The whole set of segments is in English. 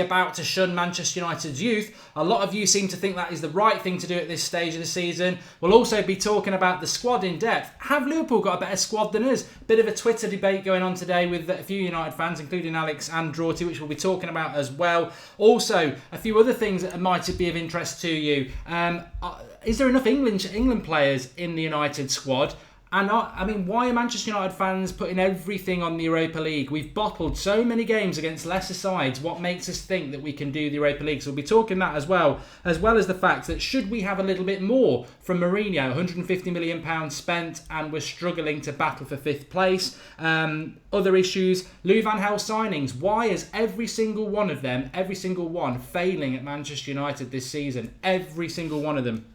about to shun Manchester United's youth. A lot of you seem to think that is the right thing to do at this stage of the season. We'll also be talking about the squad in depth. Have Liverpool got a better squad than us? Bit of a Twitter debate going on today with a few United fans, including Alex and Drawty, which we'll be talking about as well. Also, a few other things that might be of interest to you. Is there enough England players in the United squad? And why are Manchester United fans putting everything on the Europa League? We've bottled so many games against lesser sides. What makes us think that we can do the Europa League? So we'll be talking that as well as the fact that should we have a little bit more from Mourinho, £150 million spent, and we're struggling to battle for 5th place. Other issues, Louis van Gaal signings. Why is every single one failing at Manchester United this season? Every single one of them.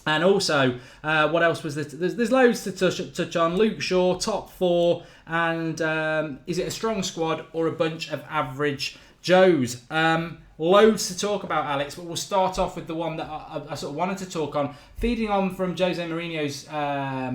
And also, what else was there? There's loads to touch on. Luke Shaw, top 4. And is it a strong squad or a bunch of average Joes? Loads to talk about, Alex, but we'll start off with the one that I sort of wanted to talk on. Feeding on from Jose Mourinho's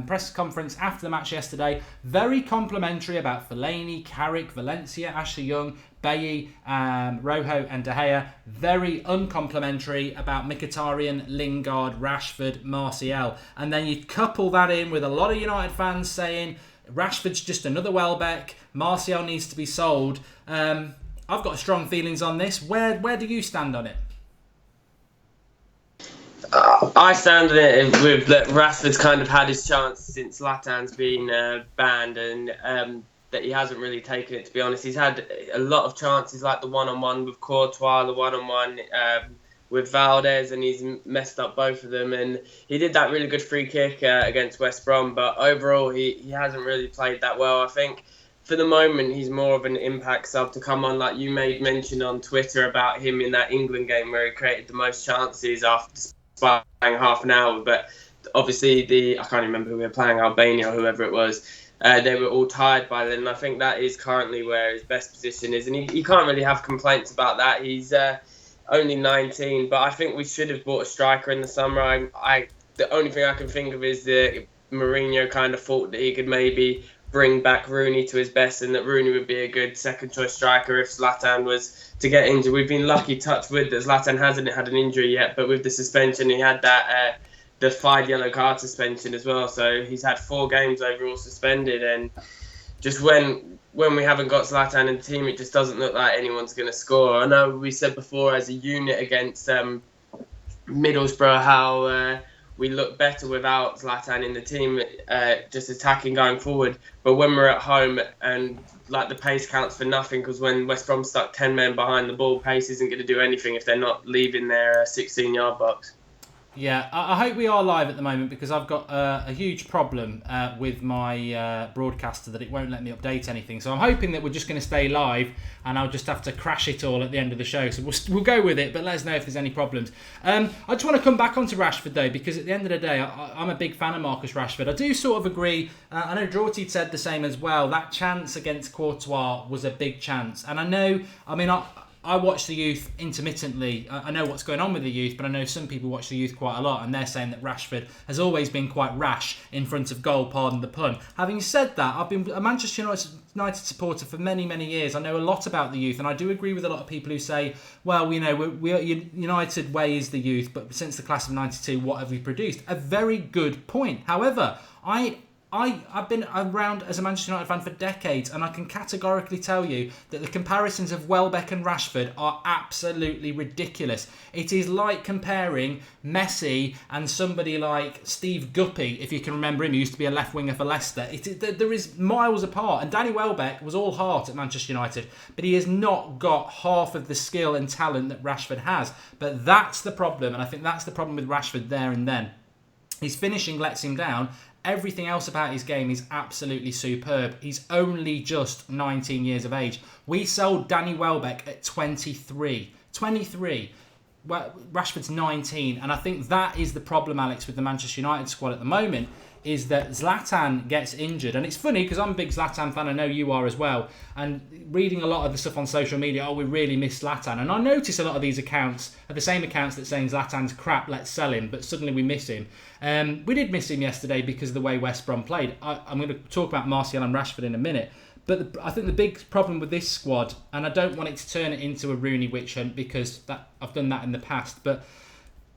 press conference after the match yesterday. Very complimentary about Fellaini, Carrick, Valencia, Ashley Young, Bailly, Rojo and De Gea. Very uncomplimentary about Mkhitaryan, Lingard, Rashford, Martial. And then you couple that in with a lot of United fans saying Rashford's just another Welbeck, Martial needs to be sold. I've got strong feelings on this. Where do you stand on it? I stand on it with that Rashford's kind of had his chance since Zlatan's been banned, and that he hasn't really taken it, to be honest. He's had a lot of chances, like the one-on-one with Courtois, the one-on-one with Valdez, and he's messed up both of them. And he did that really good free kick against West Brom, but overall he hasn't really played that well. I think for the moment, he's more of an impact sub to come on. Like you made mention on Twitter about him in that England game where he created the most chances after playing half an hour. But obviously, I can't remember who we were playing, Albania or whoever it was. They were all tired by then. And I think that is currently where his best position is. And he can't really have complaints about that. He's only 19. But I think we should have bought a striker in the summer. The only thing I can think of is that Mourinho kind of thought that he could maybe bring back Rooney to his best, and that Rooney would be a good second choice striker if Zlatan was to get injured. We've been lucky, touch wood, that Zlatan hasn't had an injury yet, but with the suspension he had that the 5 yellow card suspension as well, so he's had 4 games overall suspended. And just when we haven't got Zlatan in the team, it just doesn't look like anyone's going to score. I know we said before as a unit against Middlesbrough how we look better without Zlatan in the team, just attacking going forward. But when we're at home and like the pace counts for nothing, because when West Brom stuck 10 men behind the ball, pace isn't going to do anything if they're not leaving their 16-yard box. Yeah, I hope we are live at the moment, because I've got a huge problem with my broadcaster that it won't let me update anything. So I'm hoping that we're just going to stay live and I'll just have to crash it all at the end of the show. So we'll go with it, but let us know if there's any problems. I just want to come back onto Rashford though, because at the end of the day, I'm a big fan of Marcus Rashford. I do sort of agree. I know Drawty said the same as well. That chance against Courtois was a big chance. And I watch the youth intermittently. I know what's going on with the youth, but I know some people watch the youth quite a lot, and they're saying that Rashford has always been quite rash in front of goal, pardon the pun. Having said that, I've been a Manchester United supporter for many, many years. I know a lot about the youth, and I do agree with a lot of people who say, well, we're United way is the youth, but since the class of 92, what have we produced? A very good point. However, I've been around as a Manchester United fan for decades, and I can categorically tell you that the comparisons of Welbeck and Rashford are absolutely ridiculous. It is like comparing Messi and somebody like Steve Guppy, if you can remember him, he used to be a left winger for Leicester. There is miles apart, and Danny Welbeck was all heart at Manchester United, but he has not got half of the skill and talent that Rashford has. But that's the problem, and I think that's the problem with Rashford there and then. His finishing lets him down. Everything else about his game is absolutely superb. He's only just 19 years of age. We sold Danny Welbeck at 23. 23. Well, Rashford's 19. And I think that is the problem, Alex, with the Manchester United squad at the moment, is that Zlatan gets injured. And it's funny because I'm a big Zlatan fan. I know you are as well. And reading a lot of the stuff on social media, we really miss Zlatan. And I notice a lot of these accounts are the same accounts that saying Zlatan's crap, let's sell him. But suddenly we miss him. We did miss him yesterday because of the way West Brom played. I'm going to talk about Martial and Rashford in a minute. But I think the big problem with this squad, and I don't want it to turn it into a Rooney witch hunt because I've done that in the past, but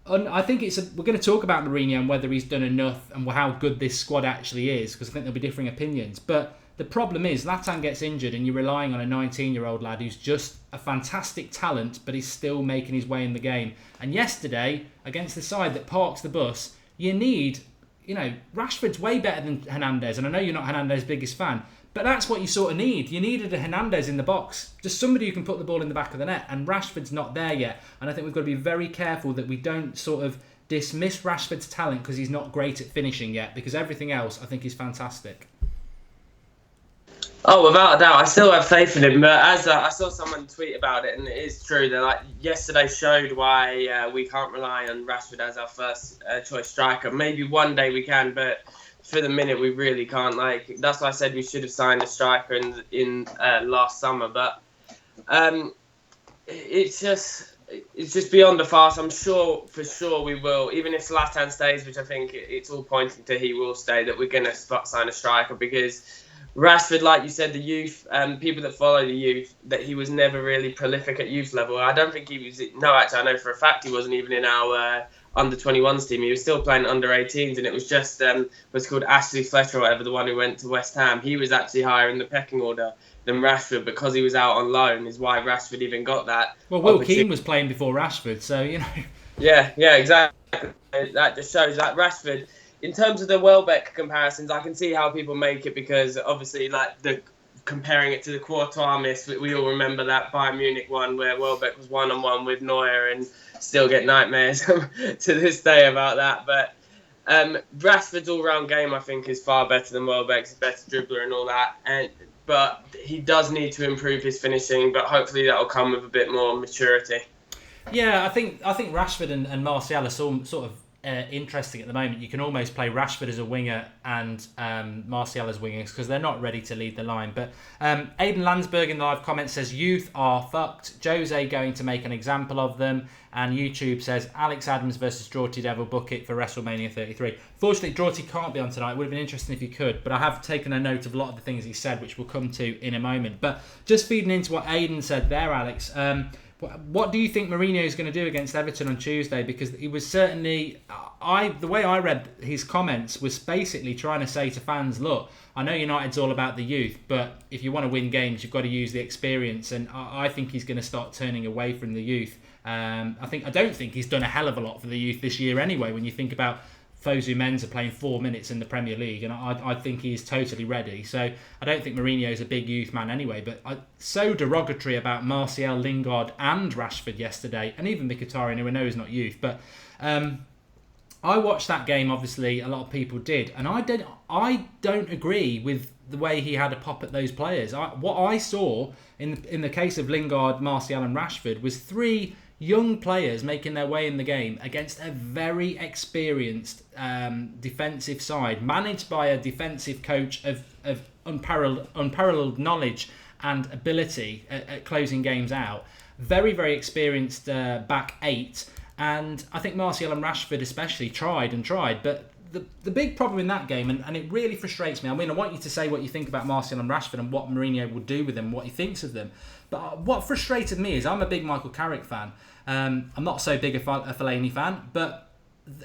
I think we're going to talk about Mourinho and whether he's done enough and how good this squad actually is, because I think there'll be differing opinions. But the problem is Zlatan gets injured and you're relying on a 19-year-old lad who's just a fantastic talent, but he's still making his way in the game. And yesterday, against the side that parks the bus, you need, Rashford's way better than Hernandez. And I know you're not Hernandez's biggest fan, but that's what you sort of need. You needed a Hernandez in the box. Just somebody who can put the ball in the back of the net. And Rashford's not there yet. And I think we've got to be very careful that we don't sort of dismiss Rashford's talent because he's not great at finishing yet. Because everything else, I think, is fantastic. Oh, without a doubt. I still have faith in him. But as I saw someone tweet about it, and it is true that yesterday showed why we can't rely on Rashford as our first choice striker. Maybe one day we can, but for the minute we really can't. That's why I said we should have signed a striker in last summer. But it's just beyond the farce. I'm sure we will. Even if Zlatan stays, which I think it's all pointing to he will stay, that we're going to sign a striker, because Rashford, like you said, the youth, people that follow the youth, that he was never really prolific at youth level. I don't think he was. No, actually, I know for a fact he wasn't even in our under-21s team. He was still playing under-18s, and it was just what's called Ashley Fletcher or whatever, the one who went to West Ham. He was actually higher in the pecking order than Rashford because he was out on loan, is why Rashford even got that. Well, Will Keane was playing before Rashford, so, Yeah, exactly. That just shows that Rashford, in terms of the Welbeck comparisons, I can see how people make it, because obviously, comparing it to the quota miss, we all remember that Bayern Munich one where Welbeck was one-on-one with Neuer, and still get nightmares to this day about that. But Rashford's all-round game, I think, is far better than Welbeck's. He's a better dribbler and all that. But he does need to improve his finishing, but hopefully that will come with a bit more maturity. Yeah, I think Rashford and Martial are sort of interesting at the moment. You can almost play Rashford as a winger and Martial as wingers because they're not ready to lead the line. But Aidan Landsberg in the live comment says youth are fucked. Jose going to make an example of them. And YouTube says Alex Adams versus Draughty Devil, book it for WrestleMania 33. Fortunately, Draughty can't be on tonight. It would have been interesting if he could, but I have taken a note of a lot of the things he said, which we'll come to in a moment. But just feeding into what Aidan said there, Alex, what do you think Mourinho is going to do against Everton on Tuesday? Because he was certainly, the way I read his comments was basically trying to say to fans, look, I know United's all about the youth, but if you want to win games, you've got to use the experience. And I think he's going to start turning away from the youth. I don't think he's done a hell of a lot for the youth this year anyway, when you think about Fosu Mensah playing 4 minutes in the Premier League, and I think he is totally ready. So I don't think Mourinho is a big youth man anyway, but so derogatory about Martial, Lingard and Rashford yesterday, and even Mkhitaryan, who I know is not youth. But I watched that game, obviously a lot of people did, and I don't agree with the way he had a pop at those players. What I saw in the case of Lingard, Martial and Rashford was 3 young players making their way in the game against a very experienced defensive side, managed by a defensive coach of unparalleled knowledge and ability at closing games out. Very, very experienced back 8. And I think Martial and Rashford especially tried, but the big problem in that game, and it really frustrates me, I mean, I want you to say what you think about Martial and Rashford and what Mourinho will do with them, what he thinks of them. But what frustrated me is I'm a big Michael Carrick fan. I'm not so big a Fellaini fan, but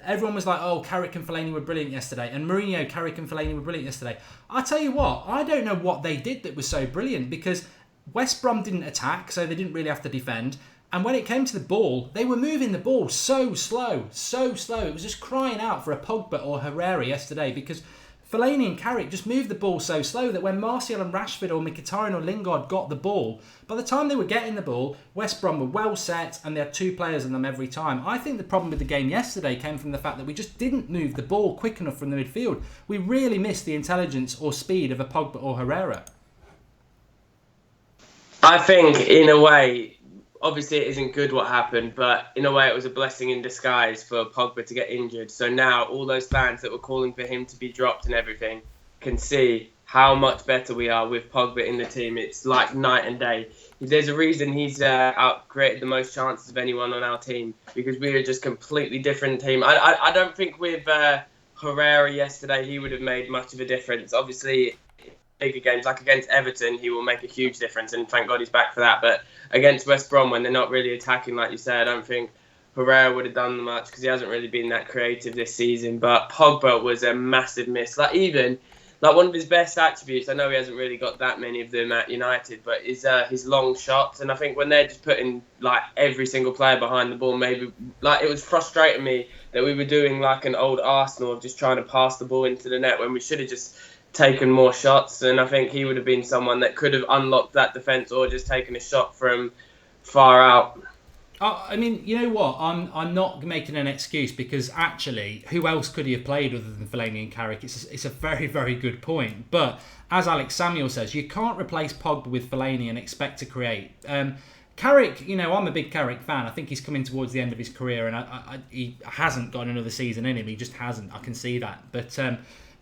everyone was like, oh, Carrick and Fellaini were brilliant yesterday. And Mourinho, Carrick and Fellaini were brilliant yesterday. I tell you what, I don't know what they did that was so brilliant, because West Brom didn't attack, so they didn't really have to defend. And when it came to the ball, they were moving the ball so slow. It was just crying out for a Pogba or Pereira yesterday, because Fellaini and Carrick just moved the ball so slow that when Martial and Rashford or Mkhitaryan or Lingard got the ball, by the time they were getting the ball, West Brom were well set and they had 2 players on them every time. I think the problem with the game yesterday came from the fact that we just didn't move the ball quick enough from the midfield. We really missed the intelligence or speed of a Pogba or Pereira. I think, in a way, obviously it isn't good what happened, but in a way it was a blessing in disguise for Pogba to get injured. So now all those fans that were calling for him to be dropped and everything can see how much better we are with Pogba in the team. It's like night and day. There's a reason he's created the most chances of anyone on our team, because we are just completely different team. I don't think with Pereira yesterday he would have made much of a difference. Obviously, bigger games, like against Everton, he will make a huge difference, and thank God he's back for that. But against West Brom, when they're not really attacking, like you said, I don't think Pereira would have done much because he hasn't really been that creative this season. But Pogba was a massive miss. Like one of his best attributes, I know he hasn't really got that many of them at United, but is his long shots. And I think when they're just putting like every single player behind the ball, maybe like it was frustrating me that we were doing like an old Arsenal of just trying to pass the ball into the net when we should have just taken more shots. And I think he would have been someone that could have unlocked that defence or just taken a shot from far out. I mean, you know what? I'm not making an excuse because actually, who else could he have played other than Fellaini and Carrick? It's a very, very good point. But as Alex Samuel says, you can't replace Pogba with Fellaini and expect to create. Carrick, you know, I'm a big Carrick fan. I think he's coming towards the end of his career and he hasn't got another season in him. He just hasn't. I can see that. But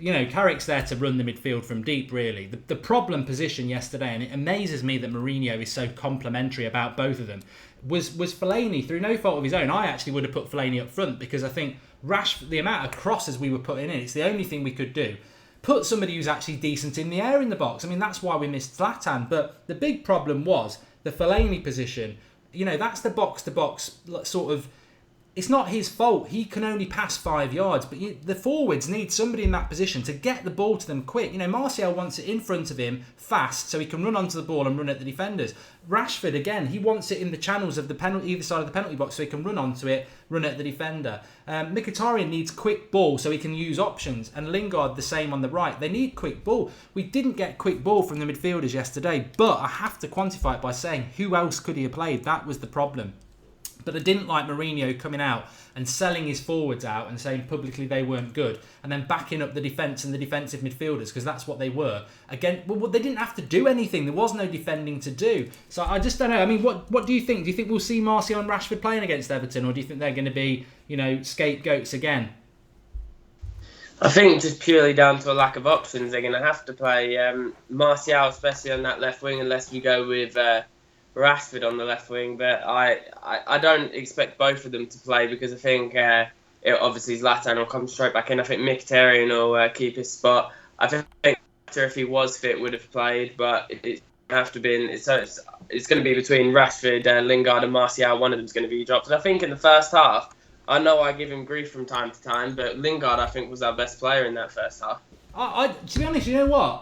you know, Carrick's there to run the midfield from deep, really. The problem position yesterday, and it amazes me that Mourinho is so complimentary about both of them, was Fellaini, through no fault of his own. I actually would have put Fellaini up front because I think Rashford, the amount of crosses we were putting in, it's the only thing we could do. Put somebody who's actually decent in the air in the box. I mean, that's why we missed Zlatan. But the big problem was the Fellaini position. You know, that's the box-to-box sort of... It's not his fault. He can only pass 5 yards. But the forwards need somebody in that position to get the ball to them quick. You know, Martial wants it in front of him fast so he can run onto the ball and run at the defenders. Rashford, again, he wants it in the channels of the penalty, either side of the penalty box so he can run onto it, run at the defender. Mkhitaryan needs quick ball so he can use options. And Lingard, the same on the right. They need quick ball. We didn't get quick ball from the midfielders yesterday. But I have to quantify it by saying, who else could he have played? That was the problem. But I didn't like Mourinho coming out and selling his forwards out and saying publicly they weren't good and then backing up the defence and the defensive midfielders because that's what they were. Again, well, they didn't have to do anything. There was no defending to do. So I just don't know. I mean, what do you think? Do you think we'll see Martial and Rashford playing against Everton or do you think they're going to be, you know, scapegoats again? I think just purely down to a lack of options, they're going to have to play Martial, especially on that left wing, unless we go with... Rashford on the left wing, but I don't expect both of them to play because I think obviously Zlatan will come straight back in. I think Mkhitaryan will keep his spot. I think if he was fit would have played, but it have to be. So it's going to be between Rashford, Lingard, and Martial. One of them's going to be dropped. And I think in the first half, I know I give him grief from time to time, but Lingard I think was our best player in that first half. To be honest, you know what?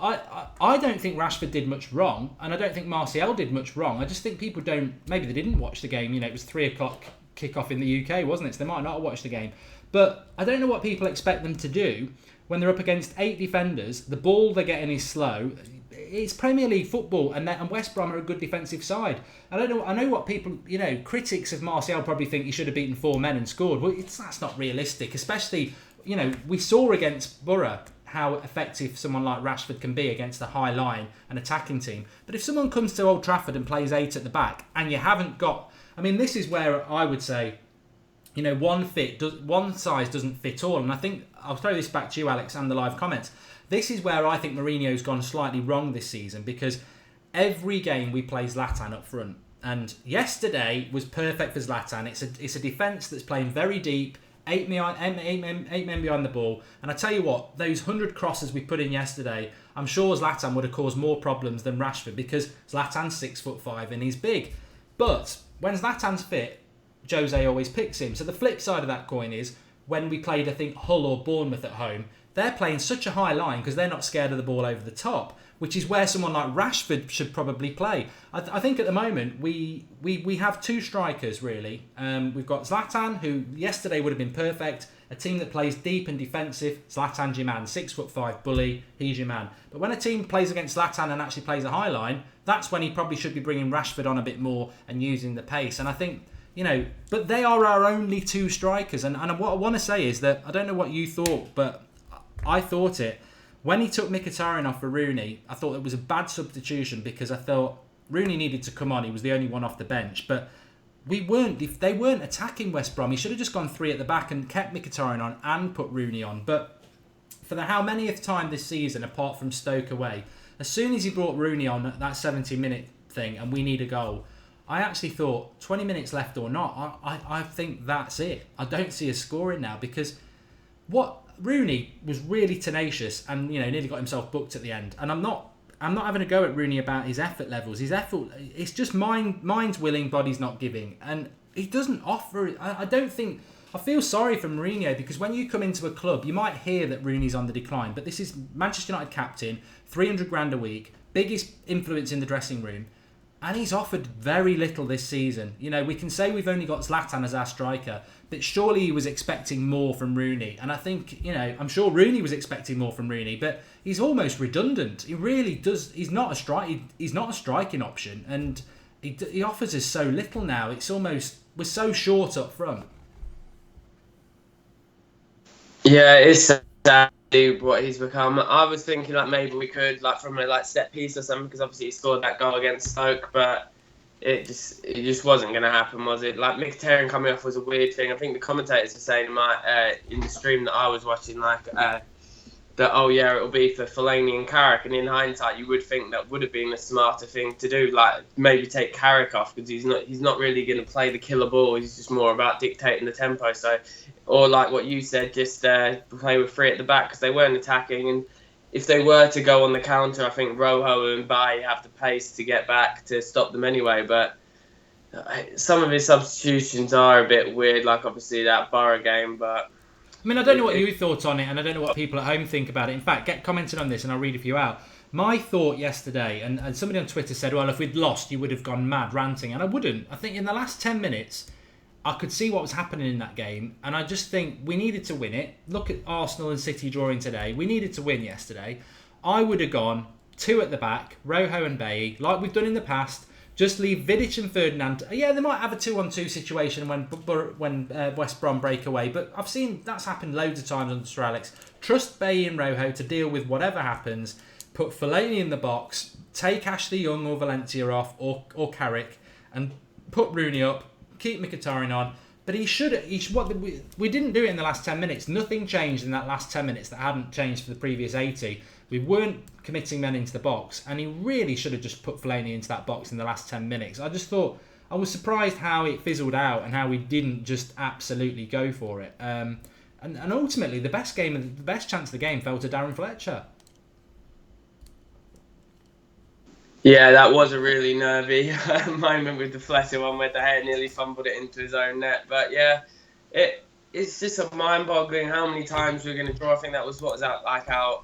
I don't think Rashford did much wrong, and I don't think Martial did much wrong. I just think people maybe they didn't watch the game. You know, it was 3:00 kick-off in the UK, wasn't it? So they might not have watched the game. But I don't know what people expect them to do when they're up against 8 defenders. The ball they're getting is slow. It's Premier League football, and West Brom are a good defensive side. I don't know. I know what people, you know, critics of Martial probably think he should have beaten 4 men and scored. Well, that's not realistic, especially, you know, we saw against Borough how effective someone like Rashford can be against a high line and attacking team. But if someone comes to Old Trafford and plays 8 at the back and you haven't got... I mean, this is where I would say, you know, one size doesn't fit all. And I think, I'll throw this back to you, Alex, and the live comments. This is where I think Mourinho's gone slightly wrong this season because every game we play Zlatan up front. And yesterday was perfect for Zlatan. It's a defence that's playing very deep, 8 men behind the ball. And I tell you what, those 100 crosses we put in yesterday, I'm sure Zlatan would have caused more problems than Rashford because Zlatan's 6'5" and he's big. But when Zlatan's fit, Jose always picks him. So the flip side of that coin is when we played, I think, Hull or Bournemouth at home, they're playing such a high line because they're not scared of the ball over the top, which is where someone like Rashford should probably play. I think at the moment we have 2 strikers really. We've got Zlatan, who yesterday would have been perfect. A team that plays deep and defensive, Zlatan's your man. 6'5" bully, he's your man. But when a team plays against Zlatan and actually plays a high line, that's when he probably should be bringing Rashford on a bit more and using the pace. And I think, you know, but they are our only 2 strikers. And what I want to say is that I don't know what you thought, but I thought it. When he took Mkhitaryan off for Rooney, I thought it was a bad substitution because I thought Rooney needed to come on. He was the only one off the bench. But they weren't attacking West Brom. He should have just gone 3 at the back and kept Mkhitaryan on and put Rooney on. But for the how manyth time this season, apart from Stoke away, as soon as he brought Rooney on that 70-minute thing and we need a goal, I actually thought 20 minutes left or not, I think that's it. I don't see us scoring now because Rooney was really tenacious and, you know, nearly got himself booked at the end. And I'm not I'm not having a go at Rooney about his effort levels. His effort, it's just mind's willing, body's not giving. And he doesn't offer it. I don't think... I feel sorry for Mourinho, because when you come into a club, you might hear that Rooney's on the decline, but this is Manchester United captain, 300 grand a week, biggest influence in the dressing room, and he's offered very little this season. You know, we can say we've only got Zlatan as our striker, but surely he was expecting more from Rooney. And I think, you know, I'm sure Rooney was expecting more from Rooney, but he's almost redundant. He really does. He's not a striking option, and he offers us so little now. It's almost, we're so short up front. Yeah, it's sad what he's become. I was thinking like maybe we could from a set piece or something, because obviously he scored that goal against Stoke, but it just wasn't going to happen, was it? Like Mkhitaryan coming off was a weird thing. I think the commentators were saying in the stream that I was watching that oh yeah, it'll be for Fellaini and Carrick, and in hindsight you would think that would have been a smarter thing to do, like maybe take Carrick off, because he's not really going to play the killer ball. He's just more about dictating the tempo. So, or like what you said, just play with three at the back, because they weren't attacking, and if they were to go on the counter, I think Rojo and Bailly have the pace to get back to stop them anyway. But some of his substitutions are a bit weird, like obviously that Borough game, but... I mean, I don't know what you thought on it, and I don't know what people at home think about it. In fact, get commented on this and I'll read a few out. My thought yesterday, and somebody on Twitter said, well, if we'd lost, you would have gone mad ranting. And I wouldn't. I think in the last 10 minutes, I could see what was happening in that game, and I just think we needed to win it. Look at Arsenal and City drawing today. We needed to win yesterday. I would have gone 2 at the back, Rojo and Bailly, like we've done in the past. Just leave Vidic and Ferdinand. Yeah, they might have a 2-on-2 situation when West Brom break away, but I've seen that's happened loads of times under Sir Alex. Trust Bailly and Rojo to deal with whatever happens. Put Fellaini in the box. Take Ashley Young or Valencia off, or Carrick, and put Rooney up. Keep Mkhitaryan on. But we didn't do it in the last 10 minutes. Nothing changed in that last 10 minutes that hadn't changed for the previous 80. We weren't committing men into the box, and he really should have just put Fellaini into that box in the last 10 minutes. I just thought, I was surprised how it fizzled out and how we didn't just absolutely go for it. And ultimately, the best chance of the game fell to Darren Fletcher. Yeah, that was a really nervy moment with the Fletcher one where De Gea nearly fumbled it into his own net. But yeah, it's just a mind-boggling how many times we're going to draw. I think that was our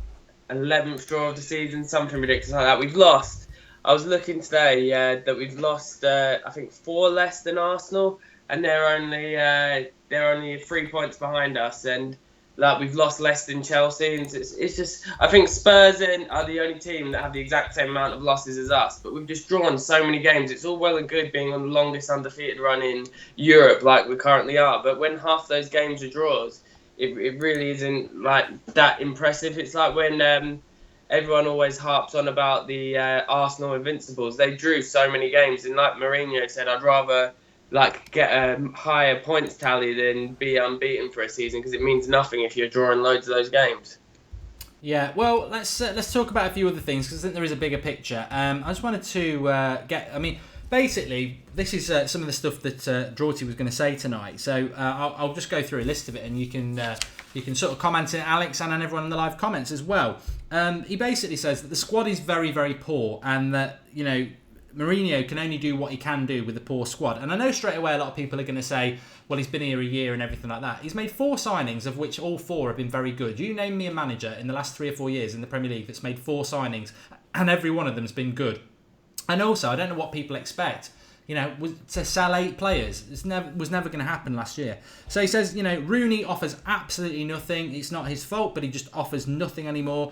11th draw of the season, something ridiculous like that. We've lost. I was looking today that we've lost, I think 4 less than Arsenal, and they're only 3 points behind us, and we've lost less than Chelsea. And it's just, I think Spurs are the only team that have the exact same amount of losses as us, but we've just drawn so many games. It's all well and good being on the longest undefeated run in Europe like we currently are, but when half those games are draws, it really isn't that impressive. It's like when everyone always harps on about the Arsenal Invincibles. They drew so many games, and like Mourinho said, I'd rather get a higher points tally than be unbeaten for a season, because it means nothing if you're drawing loads of those games. Yeah, well, let's talk about a few other things, because I think there is a bigger picture. I just wanted to basically, this is some of the stuff that Drawty was going to say tonight. So I'll just go through a list of it, and you can sort of comment on it, Alex, and on everyone in the live comments as well. He basically says that the squad is very, very poor, and that, you know, Mourinho can only do what he can do with a poor squad. And I know straight away a lot of people are going to say, well, he's been here a year and everything like that. He's made 4 signings, of which all 4 have been very good. You name me a manager in the last 3 or 4 years in the Premier League that's made 4 signings, and every one of them's been good. And also, I don't know what people expect. You know, to sell 8 players. It was never going to happen last year. So he says, you know, Rooney offers absolutely nothing. It's not his fault, but he just offers nothing anymore.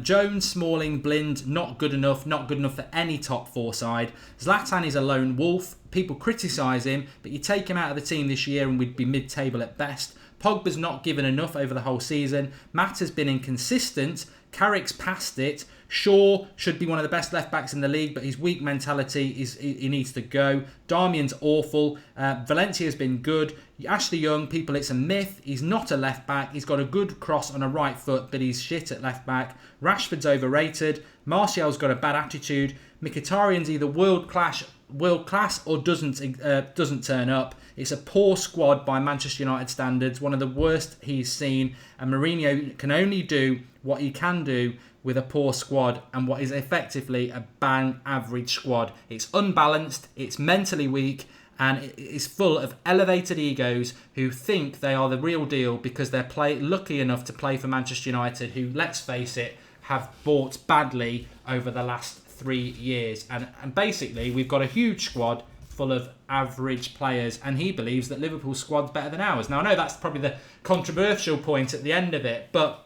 Jones, Smalling, Blind, not good enough. Not good enough for any top 4 side. Zlatan is a lone wolf. People criticise him, but you take him out of the team this year and we'd be mid-table at best. Pogba's not given enough over the whole season. Matt has been inconsistent. Carrick's past it. Shaw should be one of the best left-backs in the league, but his weak mentality, he needs to go. Darmian's awful. Valencia's been good. Ashley Young, people, it's a myth. He's not a left-back. He's got a good cross on a right foot, but he's shit at left-back. Rashford's overrated. Martial's got a bad attitude. Mkhitaryan's either world-class world class or doesn't turn up. It's a poor squad by Manchester United standards, one of the worst he's seen, and Mourinho can only do what he can do with a poor squad and what is effectively a bang average squad. It's unbalanced, it's mentally weak, and it's full of elevated egos who think they are the real deal because they're lucky enough to play for Manchester United, who, let's face it, have bought badly over the last 3 years. And basically, we've got a huge squad full of average players, and he believes that Liverpool's squad's better than ours. Now, I know that's probably the controversial point at the end of it, but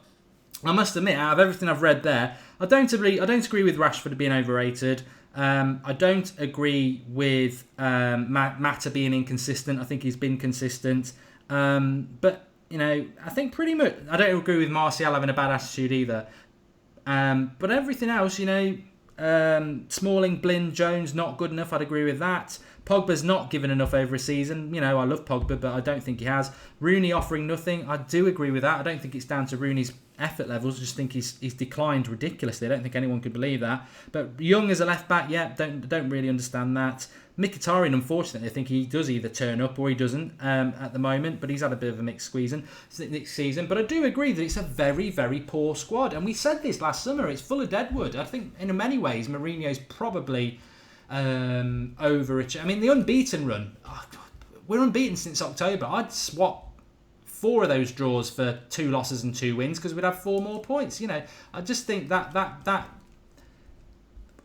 I must admit, out of everything I've read there, I don't agree with Rashford being overrated. I don't agree with Mata being inconsistent. I think he's been consistent. But, I think pretty much... I don't agree with Martial having a bad attitude either. But everything else, Smalling, Blind, Jones, not good enough. I'd agree with that. Pogba's not given enough over a season. I love Pogba, but I don't think he has. Rooney offering nothing. I do agree with that. I don't think it's down to Rooney's effort levels. I just think he's declined ridiculously. I don't think anyone could believe that. But Young as a left back, don't really understand that. Mkhitaryan, unfortunately, I think he does either turn up or he doesn't at the moment. But he's had a bit of a mixed season. But I do agree that it's a very, very poor squad. And we said this last summer. It's full of deadwood. I think in many ways Mourinho's probably overachieved. I mean, the unbeaten run. We're unbeaten since October. I'd swap 4 of those draws for 2 losses and 2 wins because we'd have 4 more points. I just think that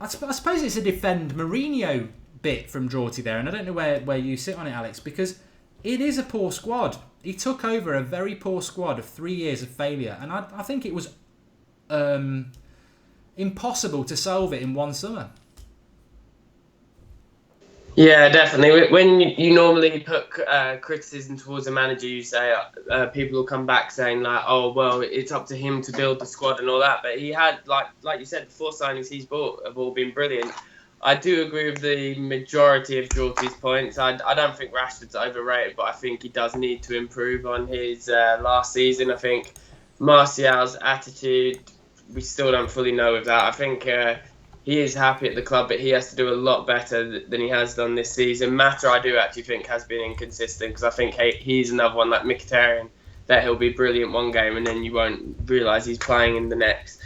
I suppose it's a defend Mourinho bit from Drawty there, and I don't know where you sit on it, Alex, because it is a poor squad. He took over a very poor squad of 3 years of failure, and I think it was impossible to solve it in one summer. Yeah, definitely. When you normally put criticism towards a manager, you say people will come back saying like, "Oh, well, it's up to him to build the squad and all that." But he had, like you said, the 4 signings he's bought have all been brilliant. I do agree with the majority of Jorty's points. I don't think Rashford's overrated, but I think he does need to improve on his last season. I think Martial's attitude, we still don't fully know with that. I think he is happy at the club, but he has to do a lot better than he has done this season. Mata, I do actually think, has been inconsistent because I think he's another one like Mkhitaryan that he'll be brilliant one game and then you won't realise he's playing in the next.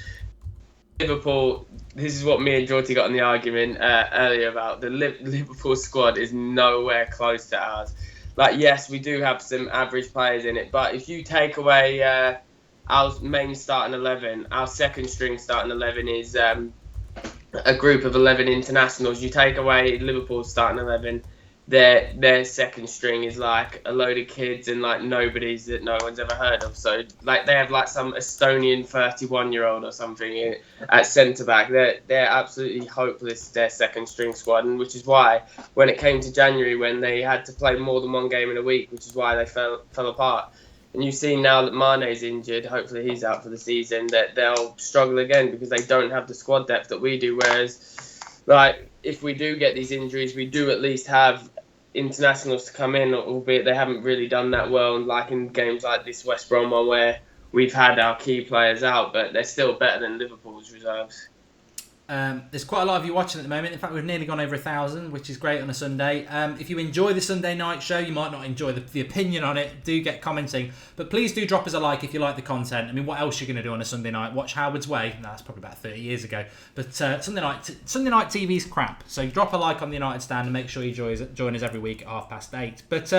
Liverpool, this is what me and Jorty got in the argument earlier about. The Liverpool squad is nowhere close to ours. Like, yes, we do have some average players in it, but if you take away our main starting 11, our second string starting 11 is a group of 11 internationals. You take away Liverpool's starting 11, their second string is like a load of kids and like nobodies that no one's ever heard of. So like they have like some Estonian 31-year-old or something at centre back. They're absolutely hopeless, their second string squad, and which is why when it came to January, when they had to play more than one game in a week, which is why they fell apart. And you see now that Mane's injured, hopefully he's out for the season, that they'll struggle again because they don't have the squad depth that we do. Whereas, like, if we do get these injuries, we do at least have internationals to come in, albeit they haven't really done that well. And like in games like this West Brom one where we've had our key players out, but they're still better than Liverpool's reserves. There's quite a lot of you watching at the moment. In fact, we've nearly gone over 1,000, which is great on a Sunday. If you enjoy the Sunday night show, you might not enjoy the opinion on it. Do get commenting. But please do drop us a like if you like the content. I mean, what else are you going to do on a Sunday night? Watch Howard's Way? No, that's probably about 30 years ago. But Sunday night TV's crap. So drop a like on the United Stand and make sure you join us every week at 8:30. But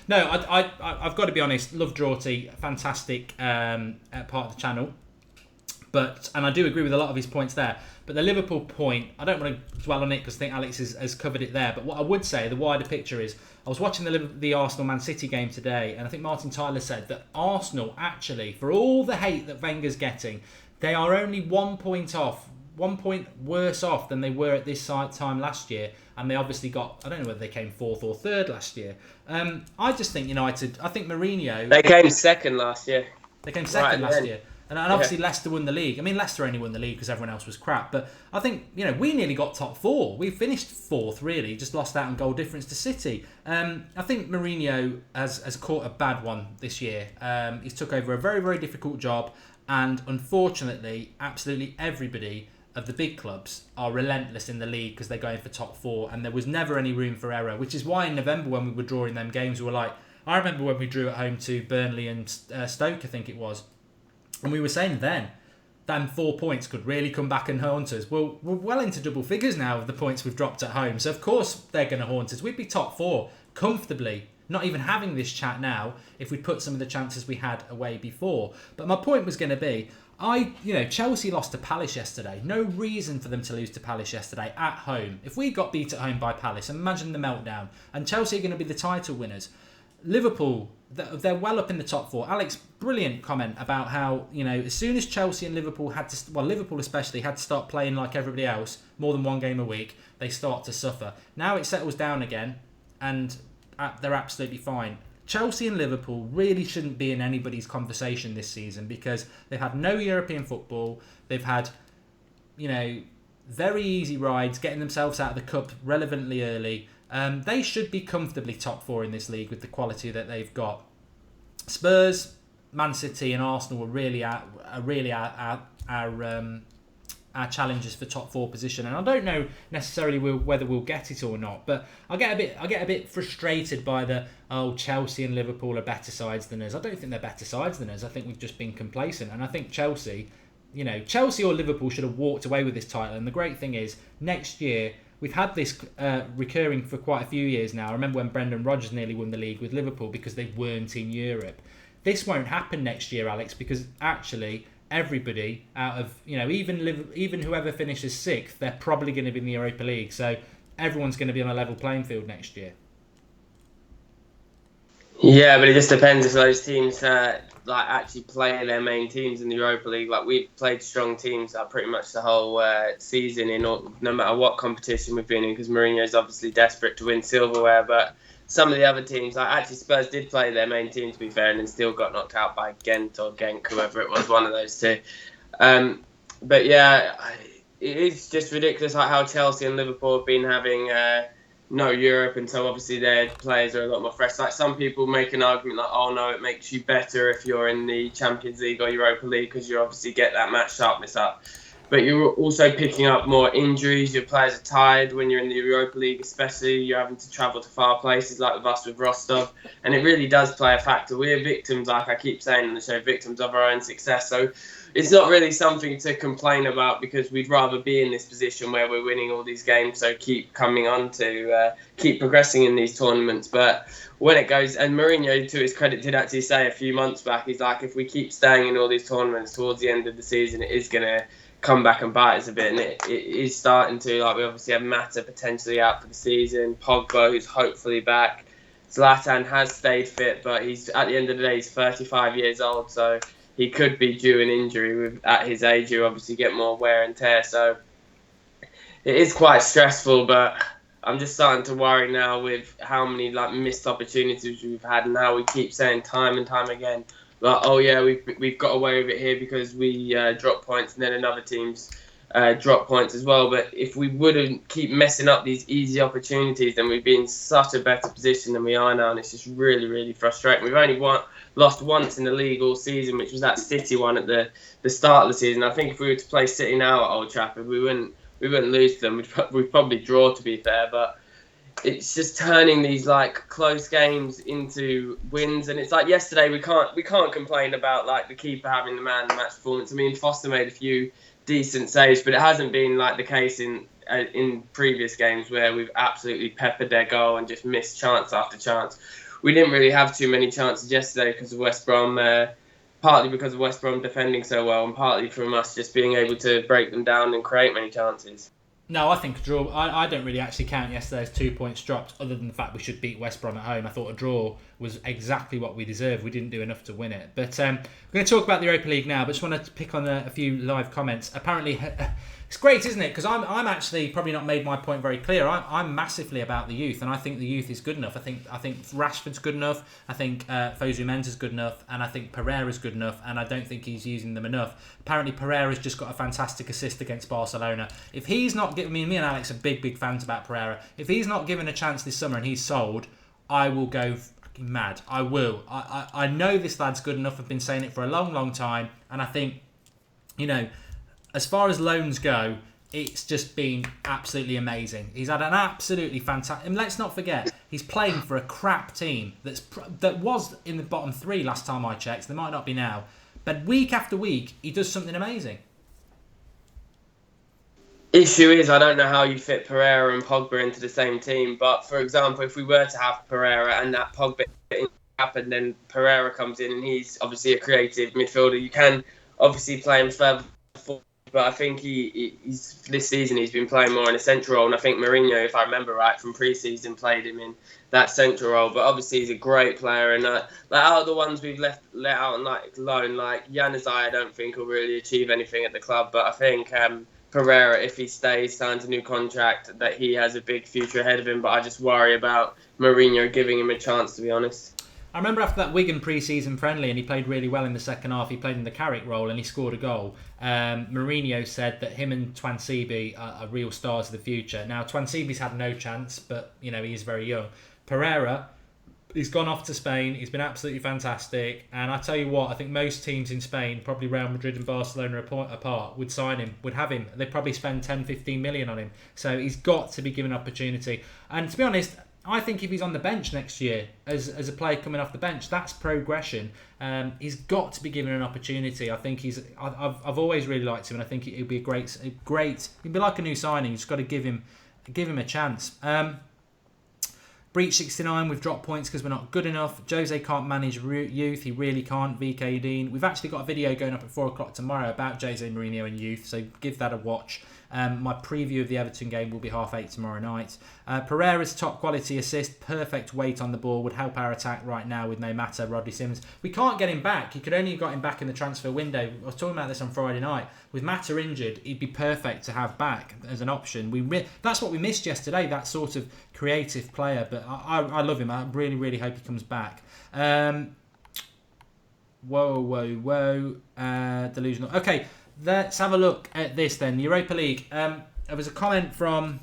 no, I've got to be honest. Love Drawty. Fantastic part of the channel. And I do agree with a lot of his points there. But the Liverpool point, I don't want to dwell on it because I think Alex has covered it there. But what I would say, the wider picture is, I was watching the Arsenal-Man City game today, and I think Martin Tyler said that Arsenal actually, for all the hate that Wenger's getting, they are only 1 point worse off than they were at this time last year. And they obviously got, I don't know whether they came 4th or 3rd last year. I just think United, I think Mourinho... They came 2nd last year. They came 2nd last year. And obviously Leicester won the league. I mean, Leicester only won the league because everyone else was crap. But I think, we nearly got top 4. We finished 4th, really. Just lost out on goal difference to City. I think Mourinho has caught a bad one this year. He's took over a very, very difficult job. And unfortunately, absolutely everybody of the big clubs are relentless in the league because they're going for top four, and there was never any room for error, which is why in November when we were drawing them games, we were like, I remember when we drew at home to Burnley and Stoke, I think it was, and we were saying then, them 4 points could really come back and haunt us. Well, we're well into double figures now of the points we've dropped at home, so of course they're going to haunt us. We'd be top four comfortably, not even having this chat now, if we put some of the chances we had away before. But my point was going to be, Chelsea lost to Palace yesterday. No reason for them to lose to Palace yesterday at home. If we got beat at home by Palace, imagine the meltdown. And Chelsea are going to be the title winners. Liverpool, they're well up in the top four. Alex, brilliant comment about how, as soon as Chelsea and Liverpool Liverpool especially, had to start playing like everybody else, more than one game a week, they start to suffer. Now it settles down again, and they're absolutely fine. Chelsea and Liverpool really shouldn't be in anybody's conversation this season because they've had no European football. They've had, very easy rides, getting themselves out of the cup relevantly early. They should be comfortably top four in this league with the quality that they've got. Spurs, Man City and Arsenal are really our challenges for top four position, and I don't know necessarily whether we'll get it or not. But I get a bit frustrated by Chelsea and Liverpool are better sides than us. I don't think they're better sides than us. I think we've just been complacent, and I think Chelsea or Liverpool should have walked away with this title. And the great thing is, next year we've had this recurring for quite a few years now. I remember when Brendan Rodgers nearly won the league with Liverpool because they weren't in Europe. This won't happen next year, Alex, because actually everybody out of even whoever finishes sixth, they're probably going to be in the Europa League. So everyone's going to be on a level playing field next year. Yeah, but it just depends if those teams actually play their main teams in the Europa League. Like, we've played strong teams pretty much the whole season no matter what competition we've been in, because Mourinho's obviously desperate to win silverware. But some of the other teams, actually Spurs did play their main team, to be fair, and then still got knocked out by Ghent or Genk, whoever it was, one of those two. But yeah, it is just ridiculous how Chelsea and Liverpool have been having no Europe, and so obviously their players are a lot more fresh. Like, some people make an argument like, oh no, it makes you better if you're in the Champions League or Europa League because you obviously get that match sharpness up. But you're also picking up more injuries. Your players are tired when you're in the Europa League, especially. You're having to travel to far places like with us with Rostov. And it really does play a factor. We're victims, like I keep saying on the show, victims of our own success. So it's not really something to complain about because we'd rather be in this position where we're winning all these games. So keep coming on to keep progressing in these tournaments. But when it goes, and Mourinho, to his credit, did actually say a few months back, he's like, if we keep staying in all these tournaments towards the end of the season, it is going to come back and bite us a bit, and it is starting to. Like, we obviously have Mata potentially out for the season, Pogba, who's hopefully back. Zlatan has stayed fit, but he's, at the end of the day, he's 35 years old, so he could be due an injury. At his age, you obviously get more wear and tear, so it is quite stressful. But I'm just starting to worry now with how many missed opportunities we've had, and how we keep saying time and time again, like, oh yeah, we've got away with it here because we drop points, and then another team's drop points as well. But if we wouldn't keep messing up these easy opportunities, then we'd be in such a better position than we are now, and it's just really, really frustrating. We've only lost once in the league all season, which was that City one at the start of the season. I think if we were to play City now at Old Trafford, we wouldn't lose to them. We'd probably draw, to be fair, but it's just turning these close games into wins. And it's like yesterday, we can't complain about the keeper having the man of the match performance. I mean, Foster made a few decent saves, but it hasn't been the case in previous games where we've absolutely peppered their goal and just missed chance after chance. We didn't really have too many chances yesterday because of West Brom, partly because of West Brom defending so well, and partly from us just being able to break them down and create many chances. No, I think a draw. I don't really actually count yesterday's 2 points dropped, other than the fact we should beat West Brom at home. I thought a draw was exactly what we deserved. We didn't do enough to win it. But we're going to talk about the Europa League now, but just want to pick on a few live comments. Apparently, it's great, isn't it? Because I'm actually probably not made my point very clear. I'm massively about the youth, and I think the youth is good enough. I think Rashford's good enough. I think Jose Mourinho is good enough, and I think Pereira's good enough, and I don't think he's using them enough. Apparently, Pereira's just got a fantastic assist against Barcelona. If he's not giving me and Alex are big fans about Pereira. If he's not given a chance this summer and he's sold, I will go fucking mad. I will. I know this lad's good enough. I've been saying it for a long time, and I think, as far as loans go, it's just been absolutely amazing. He's had an absolutely fantastic... And let's not forget, he's playing for a crap team that was in the bottom 3 last time I checked. They might not be now. But week after week, he does something amazing. Issue is, I don't know how you fit Pereira and Pogba into the same team. But, for example, if we were to have Pereira and that Pogba happened, then Pereira comes in and he's obviously a creative midfielder. You can obviously play him further forward. But I think he's this season he's been playing more in a central role, and I think Mourinho, if I remember right from pre-season, played him in that central role. But obviously he's a great player, and out of the ones we've let out on loan, like Januzaj, I don't think will really achieve anything at the club. But I think Pereira, if he stays, signs a new contract, that he has a big future ahead of him. But I just worry about Mourinho giving him a chance, to be honest. I remember after that Wigan pre-season friendly, and he played really well in the second half. He played in the Carrick role and he scored a goal. Mourinho said that him and Twansibi are real stars of the future. Now, Twansibi's had no chance, but he is very young. Pereira, he's gone off to Spain. He's been absolutely fantastic. And I tell you what, I think most teams in Spain, probably Real Madrid and Barcelona apart, would sign him, would have him. They'd probably spend 10, 15 million on him. So he's got to be given opportunity. And to be honest, I think if he's on the bench next year as a player coming off the bench, that's progression. He's got to be given an opportunity. I think I've always really liked him, and I think he'd be a great. He'd be like a new signing. You've just got to give him a chance. Breach 69, we've dropped points because we're not good enough. Jose can't manage youth. He really can't. VK Dean. We've actually got a video going up at 4 o'clock tomorrow about Jose Mourinho and youth, so give that a watch. My preview of the Everton game will be 8:30 tomorrow night. Pereira's top quality assist, perfect weight on the ball, would help our attack right now with no Mata, Rodney Simmons. We can't get him back. You could only have got him back in the transfer window. I was talking about this on Friday night. With Mata injured, he'd be perfect to have back as an option. That's what we missed yesterday, that sort of creative player. But I love him. I really, really hope he comes back. Delusional. Okay. Let's have a look at this then. Europa League. There was a comment from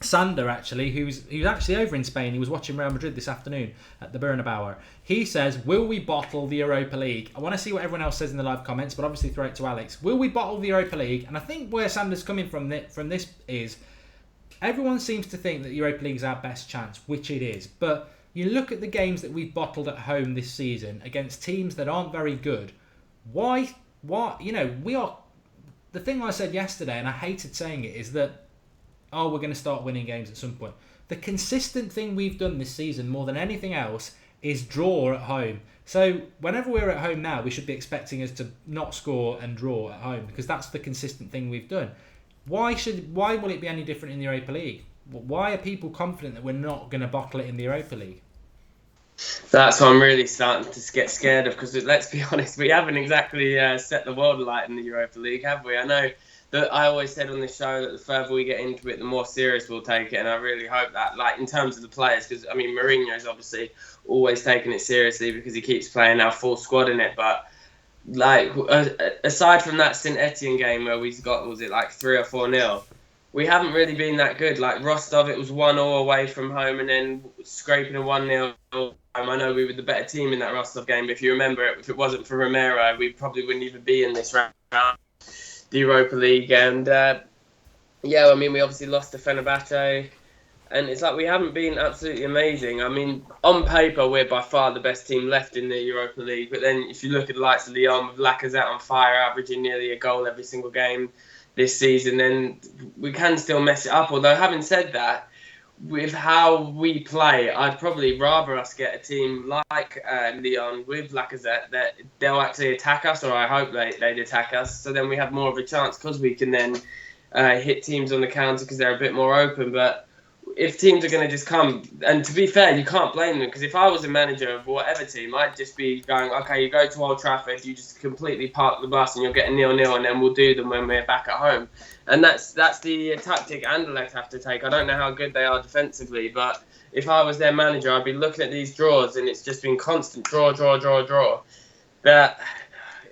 Sander, actually, who's actually over in Spain. He was watching Real Madrid this afternoon at the Bernabeu. He says, will we bottle the Europa League? I want to see what everyone else says in the live comments, but obviously throw it to Alex. Will we bottle the Europa League? And I think where Sander's coming from this is, everyone seems to think that the Europa League is our best chance, which it is. But you look at the games that we've bottled at home this season against teams that aren't very good. Why? We are... The thing I said yesterday, and I hated saying it, is that, we're going to start winning games at some point. The consistent thing we've done this season, more than anything else, is draw at home. So whenever we're at home now, we should be expecting us to not score and draw at home, because that's the consistent thing we've done. Why will it be any different in the Europa League? Why are people confident that we're not going to bottle it in the Europa League? That's what I'm really starting to get scared of, because let's be honest, we haven't exactly set the world alight in the Europa League, have we? I know that I always said on the show that the further we get into it, the more serious we'll take it, and I really hope that, like, in terms of the players, because, I mean, Mourinho's obviously always taking it seriously because he keeps playing our full squad in it, but, like, aside from that St Etienne game where we got, was it like 3 or 4-0, we haven't really been that good. Like Rostov, it was 1-1 away from home and then scraping a 1-0. I know we were the better team in that Rostov game, but if you remember it, if it wasn't for Romero, we probably wouldn't even be in this round, the Europa League. And we obviously lost to Fenerbahce, and it's like we haven't been absolutely amazing. I mean, on paper, we're by far the best team left in the Europa League, but then if you look at the likes of Lyon with Lacazette on fire, averaging nearly a goal every single game this season, then we can still mess it up. Although, having said that, with how we play, I'd probably rather us get a team like Lyon with Lacazette that they'll actually attack us, or I hope they'd attack us, so then we have more of a chance because we can then hit teams on the counter because they're a bit more open. But if teams are going to just come, and to be fair, you can't blame them, because if I was a manager of whatever team, I'd just be going, okay, you go to Old Trafford, you just completely park the bus and you'll get a 0-0, and then we'll do them when we're back at home. And that's the tactic Anderlecht have to take. I don't know how good they are defensively, but if I was their manager, I'd be looking at these draws, and it's just been constant draw. That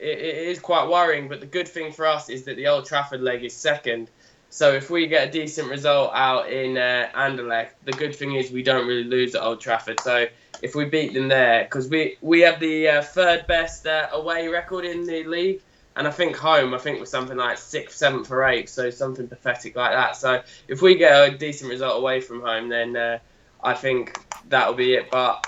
it is quite worrying, but the good thing for us is that the Old Trafford leg is second. So if we get a decent result out in Anderlecht, the good thing is we don't really lose at Old Trafford. So if we beat them there, because we have the third best away record in the league, And I think home, we're something like 6th, 7th or 8th, so something pathetic like that. So if we get a decent result away from home, then I think that'll be it. But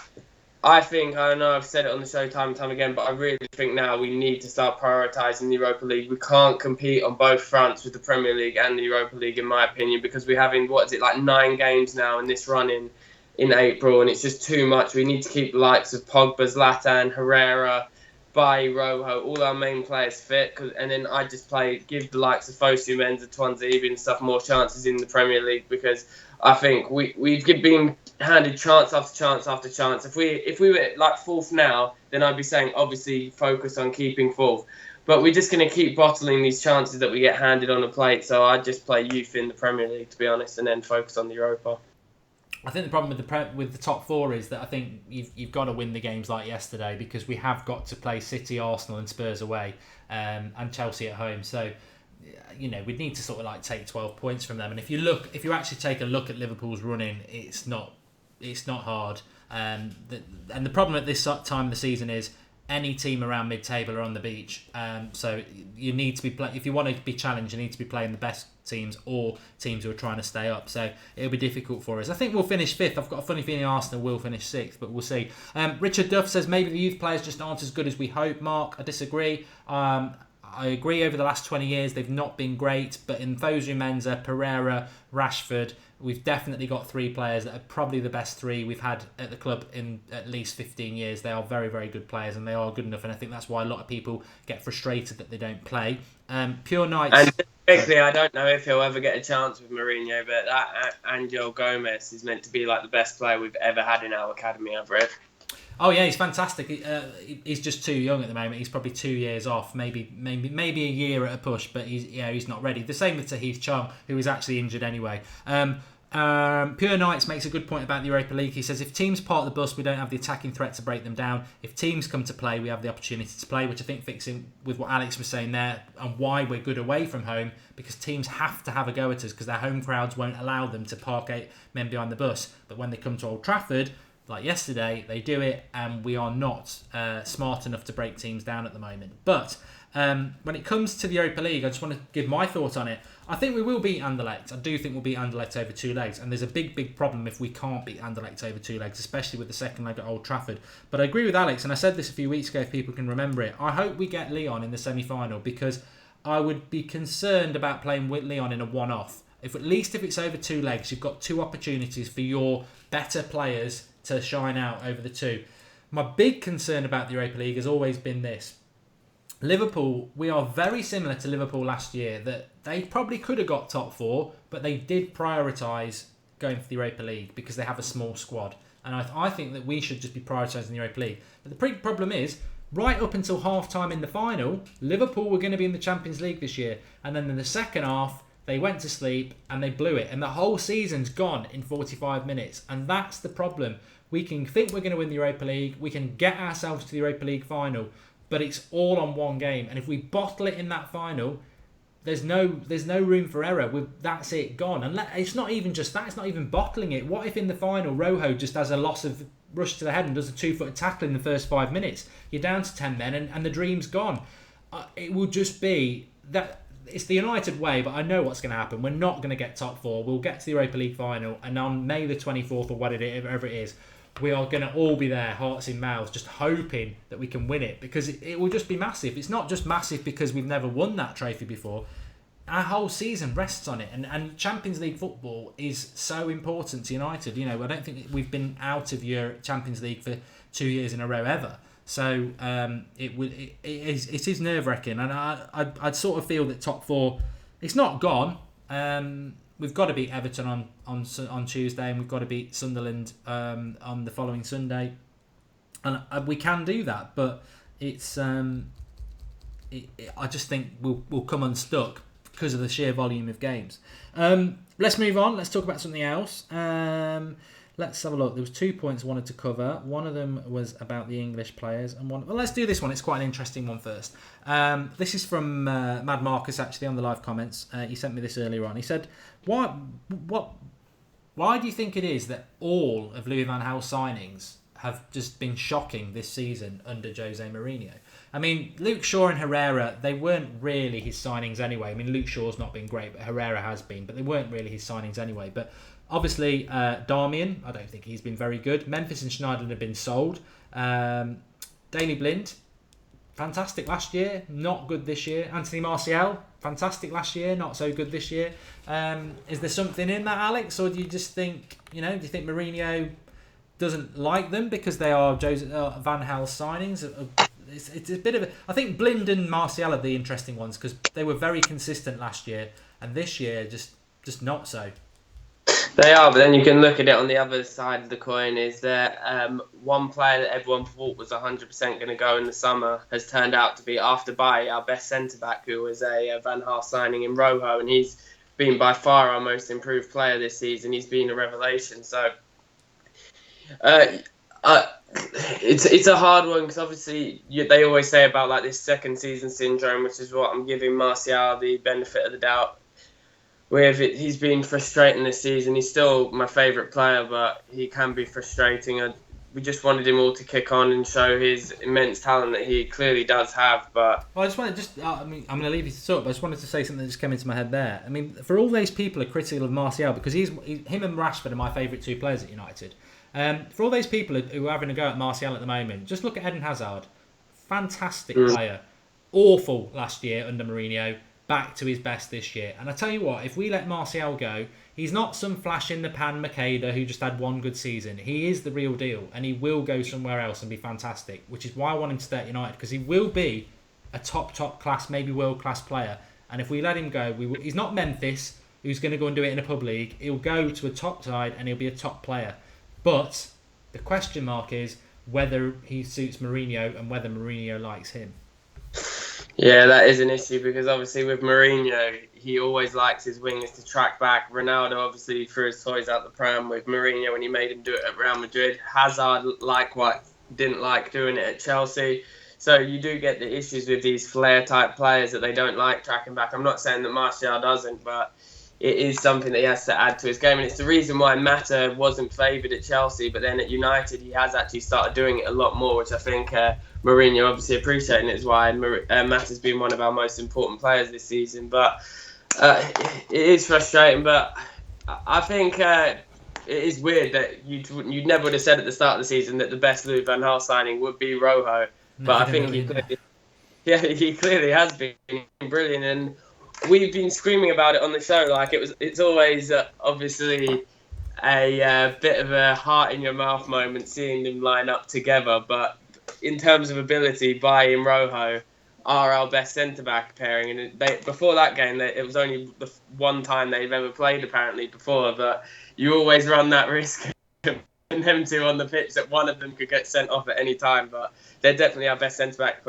I don't know, I've said it on the show time and time again, but I really think now we need to start prioritising the Europa League. We can't compete on both fronts with the Premier League and the Europa League, in my opinion, because we're having, 9 games now in this run in April, and it's just too much. We need to keep the likes of Pogba, Zlatan, Pereira, Bailly, Rojo, all our main players fit, and then I just give the likes of Fosu, Menza, Twanzebe and stuff more chances in the Premier League, because I think we've been handed chance after chance after chance. If we were like 4th now, then I'd be saying obviously focus on keeping 4th. But we're just going to keep bottling these chances that we get handed on a plate. So I'd just play youth in the Premier League, to be honest, and then focus on the Europa. I think the problem with the top 4 is that I think you've got to win the games like yesterday, because we have got to play City, Arsenal and Spurs away, and Chelsea at home. So we'd need to sort of like take 12 points from them. And if you actually take a look at Liverpool's running, it's not hard. And the problem at this time of the season is any team around mid-table are on the beach. So you need to be if you want to be challenged, you need to be playing the best teams or teams who are trying to stay up. So it'll be difficult for us. I think we'll finish 5th. I've got a funny feeling Arsenal will finish 6th, but we'll see. Richard Duff says maybe the youth players just aren't as good as we hope. Mark, I disagree. I agree, over the last 20 years they've not been great, but in Fosu, Menza, Pereira, Rashford, we've definitely got 3 players that are probably the best 3 we've had at the club in at least 15 years. They are very, very good players, and they are good enough, and I think that's why a lot of people get frustrated that they don't play. Pure Knights... And quickly, I don't know if he'll ever get a chance with Mourinho, but that Angel Gomez is meant to be like the best player we've ever had in our academy, I've read. Oh yeah, he's fantastic. He's just too young at the moment. He's probably 2 years off, maybe a year at a push, but he's not ready. The same with Tahith Chong, who is actually injured anyway. Pure Knights makes a good point about the Europa League. He says if teams part the bus, we don't have the attacking threat to break them down. If teams come to play, we have the opportunity to play, which I think fits in with what Alex was saying there and why we're good away from home, because teams have to have a go at us because their home crowds won't allow them to park 8 men behind the bus. But when they come to Old Trafford, like yesterday, they do it, and we are not smart enough to break teams down at the moment. But when it comes to the Europa League, I just want to give my thoughts on it. I think we will beat Anderlecht. I do think we'll beat Anderlecht over 2 legs, and there's a big problem if we can't beat Anderlecht over 2 legs, especially with the second leg at Old Trafford. But I agree with Alex, and I said this a few weeks ago if people can remember it. I hope we get Lyon in the semi-final, because I would be concerned about playing with Lyon in a one-off. At least if it's over 2 legs, you've got 2 opportunities for your better players to shine out over the 2. My big concern about the Europa League has always been this. Liverpool, we are very similar to Liverpool last year, that they probably could have got top 4, but they did prioritise going for the Europa League because they have a small squad. And I think that we should just be prioritising the Europa League. But the problem is, right up until half-time in the final, Liverpool were going to be in the Champions League this year. And then in the second half, they went to sleep and they blew it. And the whole season's gone in 45 minutes. And that's the problem. We can think we're going to win the Europa League. We can get ourselves to the Europa League final. But it's all on one game. And if we bottle it in that final, there's no room for error. That's it, gone. And it's not even just that. It's not even bottling it. What if in the final, Rojo just has a loss of rush to the head and does a 2-foot tackle in the first 5 minutes? You're down to 10 men and the dream's gone. It will just be that... It's the United way, but I know what's going to happen. We're not going to get top 4. We'll get to the Europa League final, and on May the 24th or whatever it is, we are going to all be there, hearts in mouths, just hoping that we can win it, because it will just be massive. It's not just massive because we've never won that trophy before. Our whole season rests on it, and Champions League football is so important to United. I don't think we've been out of your Champions League for 2 years in a row ever. So it is nerve-wracking, and I'd sort of feel that top 4, it's not gone. We've got to beat Everton on Tuesday, and we've got to beat Sunderland on the following Sunday, and we can do that. But it's I just think we'll come unstuck because of the sheer volume of games. Let's move on. Let's talk about something else. Let's have a look. There was 2 points I wanted to cover. One of them was about the English players, and well, let's do this one. It's quite an interesting one first. This is from Mad Marcus, actually, on the live comments. He sent me this earlier on. He said, "Why do you think it is that all of Louis van Gaal's signings have just been shocking this season under Jose Mourinho. I mean, Luke Shaw and Pereira, they weren't really his signings anyway. I mean, Luke Shaw's not been great, but Pereira has been. But they weren't really his signings anyway. But obviously, Darmian, I don't think he's been very good. Memphis and Schneiderlin have been sold. Daley Blind, fantastic last year, not good this year. Anthony Martial, fantastic last year, not so good this year. Is there something in that, Alex? Or do you just think, do you think Mourinho doesn't like them because they are Van Gaal's signings? It's a bit of a... I think Blind and Martial are the interesting ones because they were very consistent last year, and this year just not so. They are, but then you can look at it on the other side of the coin is that one player that everyone thought was 100% going to go in the summer has turned out to be, after Bailly, our best centre-back, who was a Van Gaal signing in Rojo, and he's been by far our most improved player this season. He's been a revelation. So it's a hard one because obviously they always say about like this second season syndrome, which is what I'm giving Martial the benefit of the doubt. He's been frustrating this season. He's still my favourite player, but he can be frustrating. We just wanted him all to kick on and show his immense talent that he clearly does have. But well, I just want to I'm going to leave you to talk, but I just wanted to say something that just came into my head there. I mean, for all those people are critical of Martial because him and Rashford are my favourite two players at United. For all those people who are having a go at Martial at the moment, just look at Eden Hazard. Fantastic player. Awful last year under Mourinho. Back to his best this year. And I tell you what, if we let Martial go, he's not some flash-in-the-pan Makeda who just had one good season. He is the real deal, and he will go somewhere else and be fantastic, which is why I want him to stay at United, because he will be a top class, maybe world-class player. And if we let him go, he's not Memphis, who's going to go and do it in a pub league. He'll go to a top side, and he'll be a top player. But the question mark is whether he suits Mourinho and whether Mourinho likes him. Yeah, that is an issue because obviously with Mourinho, he always likes his wingers to track back. Ronaldo obviously threw his toys out the pram with Mourinho when he made him do it at Real Madrid. Hazard likewise didn't like doing it at Chelsea. So you do get the issues with these flair-type players that they don't like tracking back. I'm not saying that Martial doesn't, but it is something that he has to add to his game. And it's the reason why Mata wasn't favoured at Chelsea, but then at United he has actually started doing it a lot more, which I think Mourinho obviously appreciating. It's why Mata's been one of our most important players this season. But it is frustrating, but I think it is weird that you never would have said at the start of the season that the best Louis van Gaal signing would be Rojo. But I think he clearly has been brilliant, and we've been screaming about it on the show. Like it's always obviously a bit of a heart in your mouth moment seeing them line up together. But in terms of ability, Bailly and Rojo are our best centre back pairing. And before that game, it was only the one time they've ever played apparently before. But you always run that risk of them two on the pitch that one of them could get sent off at any time. But they're definitely our best centre back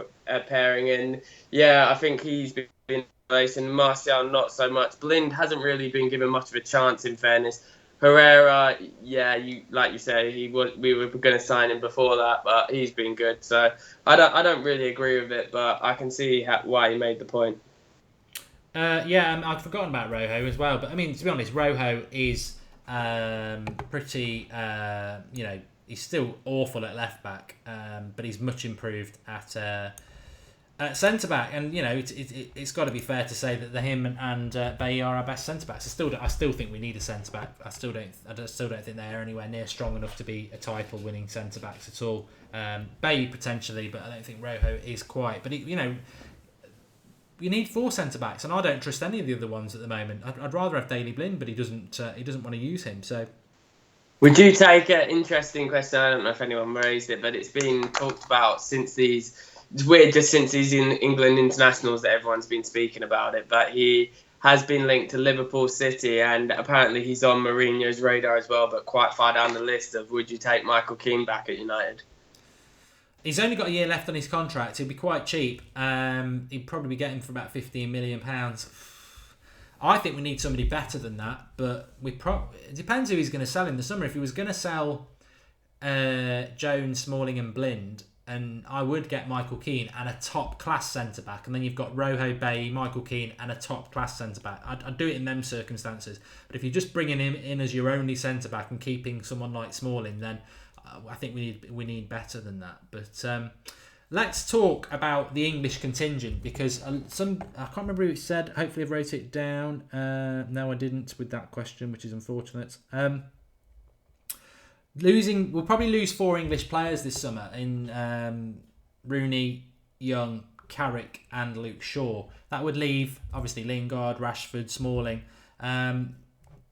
pairing. And yeah, I think he's been and Martial not so much. Blind hasn't really been given much of a chance, in fairness. Pereira, yeah, like you say, we were going to sign him before that, but he's been good. So I don't really agree with it, but I can see why he made the point. I'd forgotten about Rojo as well. But I mean, to be honest, Rojo is pretty. He's still awful at left back, but he's much improved at centre back, and it's got to be fair to say that him and Bailly are our best centre backs. I still think we need a centre back. I still don't think they're anywhere near strong enough to be a title winning centre backs at all. Bailly potentially, but I don't think Rojo is quite. But you need 4 centre backs, and I don't trust any of the other ones at the moment. I'd rather have Daley Blind, but he doesn't want to use him. So. Would you take an interesting question? I don't know if anyone raised it, but it's been talked about since these. It's weird just since he's in England internationals that everyone's been speaking about it, but he has been linked to Liverpool City, and apparently he's on Mourinho's radar as well, but quite far down the list of would you take Michael Keane back at United? He's only got a year left on his contract. He'll be quite cheap. He'd probably be getting for about £15 million. I think we need somebody better than that, but it depends who he's going to sell in the summer. If he was going to sell Jones, Smalling and Blind, and I would get Michael Keane and a top-class centre-back, and then you've got Rojo, Bailly, Michael Keane and a top-class centre-back. I'd do it in them circumstances. But if you're just bringing him in as your only centre-back and keeping someone like Smalling, then I think we need better than that. But let's talk about the English contingent, because I can't remember who it said. Hopefully I've wrote it down. No, I didn't with that question, which is unfortunate. We'll probably lose 4 English players this summer in Rooney, Young, Carrick and Luke Shaw. That would leave obviously Lingard, Rashford, Smalling.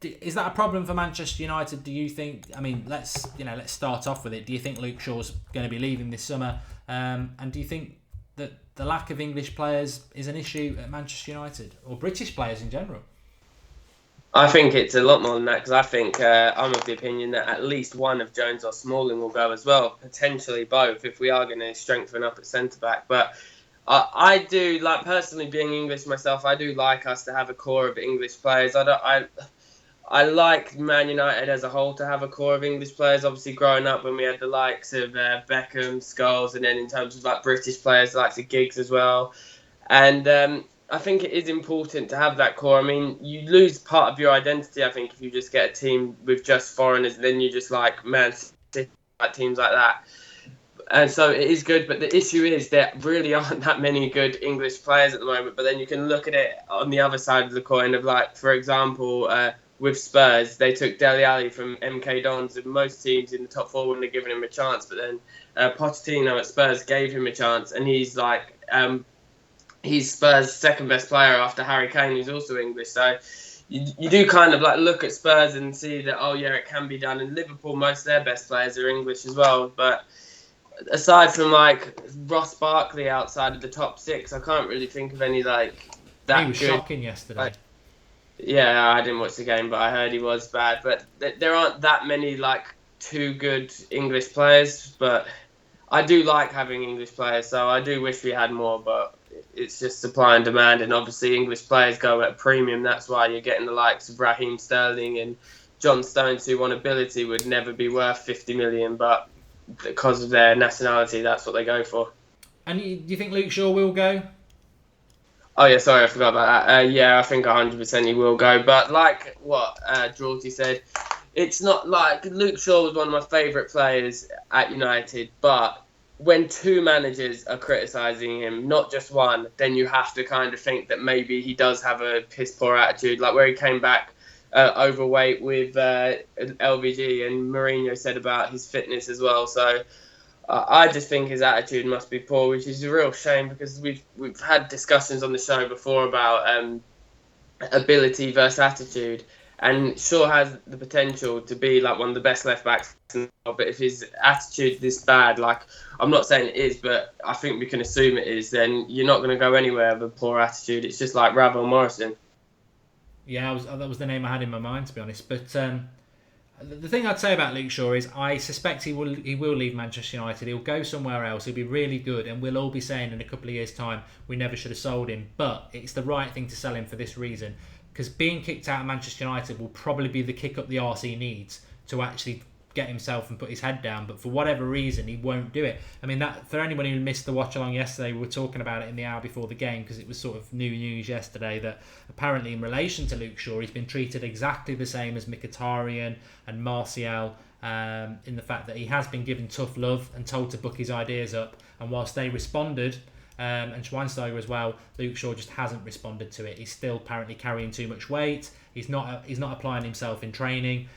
Is that a problem for Manchester United? Do you think? I mean, let's start off with it. Do you think Luke Shaw's going to be leaving this summer? And do you think that the lack of English players is an issue at Manchester United, or British players in general? I think it's a lot more than that, because I think I'm of the opinion that at least one of Jones or Smalling will go as well, potentially both, if we are going to strengthen up at centre-back. But I do, like, personally being English myself, I do like us to have a core of English players. I like Man United as a whole to have a core of English players. Obviously, growing up when we had the likes of Beckham, Scholes, and then in terms of like British players, the likes of Giggs as well. And I think it is important to have that core. I mean, you lose part of your identity, I think, if you just get a team with just foreigners, then you just like Man City, like teams like that. And so it is good, but the issue is there really aren't that many good English players at the moment. But then you can look at it on the other side of the coin of, like, for example, with Spurs, they took Dele Alli from MK Dons, and most teams in the top 4 wouldn't have given him a chance. But then Pochettino at Spurs gave him a chance, and he's like... he's Spurs' second best player after Harry Kane, who's also English. So you do kind of like look at Spurs and see that, oh yeah, it can be done. And Liverpool, most of their best players are English as well. But aside from like Ross Barkley outside of the top 6, I can't really think of any like that. He was good. Shocking yesterday. Yeah, I didn't watch the game, but I heard he was bad. But there aren't that many like too good English players. But I do like having English players, so I do wish we had more, but it's just supply and demand, and obviously English players go at a premium. That's why you're getting the likes of Raheem Sterling and John Stones, who on ability would never be worth 50 million, but because of their nationality, that's what they go for. And do you think Luke Shaw will go? Oh yeah, sorry, I forgot about that. Yeah, I think 100% he will go, but like what Jawty said, it's not like Luke Shaw was one of my favourite players at United, but when 2 managers are criticising him, not just one, then you have to kind of think that maybe he does have a piss-poor attitude, like where he came back overweight with LVG, and Mourinho said about his fitness as well. So I just think his attitude must be poor, which is a real shame, because we've had discussions on the show before about ability versus attitude. And Shaw has the potential to be like one of the best left backs, but if his attitude is this bad, like I'm not saying it is, but I think we can assume it is, then you're not going to go anywhere with a poor attitude. It's just like Ravel Morrison. Yeah, that was the name I had in my mind, to be honest. But the thing I'd say about Luke Shaw is I suspect he will leave Manchester United. He'll go somewhere else. He'll be really good, and we'll all be saying in a couple of years' time we never should have sold him. But it's the right thing to sell him for this reason. Because being kicked out of Manchester United will probably be the kick up the arse he needs to actually get himself and put his head down. But for whatever reason, he won't do it. I mean, that for anyone who missed the watch along yesterday, we were talking about it in the hour before the game, because it was sort of new news yesterday that apparently in relation to Luke Shaw, he's been treated exactly the same as Mkhitaryan and Martial, in the fact that he has been given tough love and told to book his ideas up. And whilst they responded, and Schweinsteiger as well, Luke Shaw just hasn't responded to it. He's still apparently carrying too much weight. He's not applying himself in training.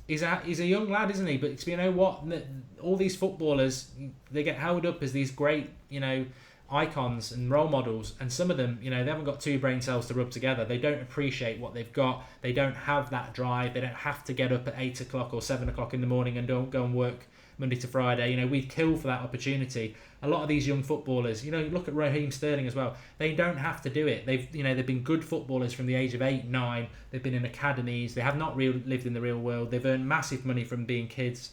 He's a young lad, isn't he? But you know what? All these footballers, they get held up as these great, icons and role models, and some of them, they haven't got 2 brain cells to rub together. They don't appreciate what they've got. They don't have that drive. They don't have to get up at 8 o'clock or 7 o'clock in the morning and don't go and work Monday to Friday. We'd kill for that opportunity. A lot of these young footballers, look at Raheem Sterling as well. They don't have to do it. They've been good footballers from the age of 8, 9. They've been in academies. They have not lived in the real world. They've earned massive money from being kids.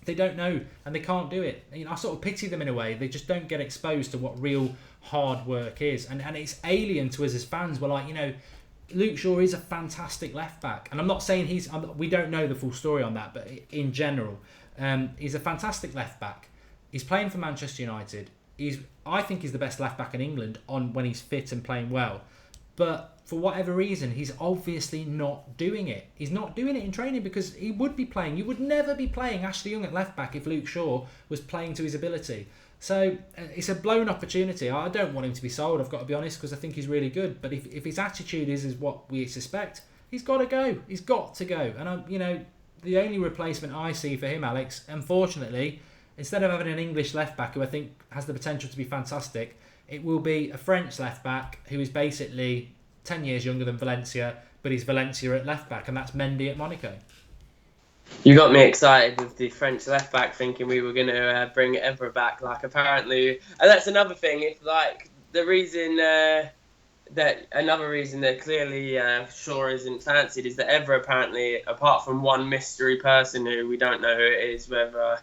They don't know, and they can't do it. I sort of pity them in a way. They just don't get exposed to what real hard work is, and it's alien to us as fans. We're like, Luke Shaw is a fantastic left back, and I'm not saying we don't know the full story on that, but in general, he's a fantastic left back. He's playing for Manchester United. I think he's the best left back in England when he's fit and playing well. but for whatever reason, he's obviously not doing it. He's not doing it in training because he would be playing. You would never be playing Ashley Young at left back if Luke Shaw was playing to his ability. So it's a blown opportunity. I don't want him to be sold, I've got to be honest, because I think he's really good. But if his attitude is what we suspect, he's got to go. He's got to go. And, the only replacement I see for him, Alex, unfortunately, instead of having an English left-back who I think has the potential to be fantastic, it will be a French left-back who is basically 10 years younger than Valencia, but he's Valencia at left-back, and that's Mendy at Monaco. You got me excited with the French left back, thinking we were going to bring Evra back. Like, apparently, and that's another thing. If the reason another reason that clearly Shaw isn't fancied is that Evra apparently, apart from one mystery person who we don't know who it is, whether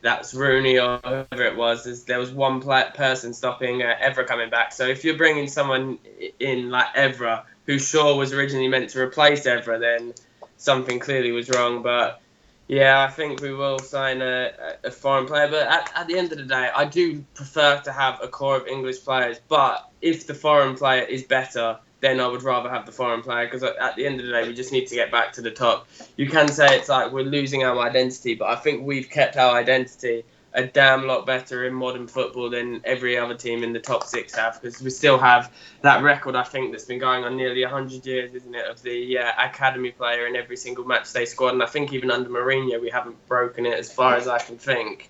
that's Rooney or whoever it was, there was one person stopping Evra coming back. So if you're bringing someone in like Evra, who Shaw was originally meant to replace Evra, then something clearly was wrong. But yeah, I think we will sign a foreign player. But at the end of the day, I do prefer to have a core of English players. But if the foreign player is better, then I would rather have the foreign player, because at the end of the day, we just need to get back to the top. You can say it's like we're losing our identity, but I think we've kept our identity a damn lot better in modern football than every other team in the top six have, because we still have that record, I think, that's been going on nearly 100 years, isn't it, of the academy player in every single match they squad. And I think even under Mourinho, we haven't broken it as far as I can think.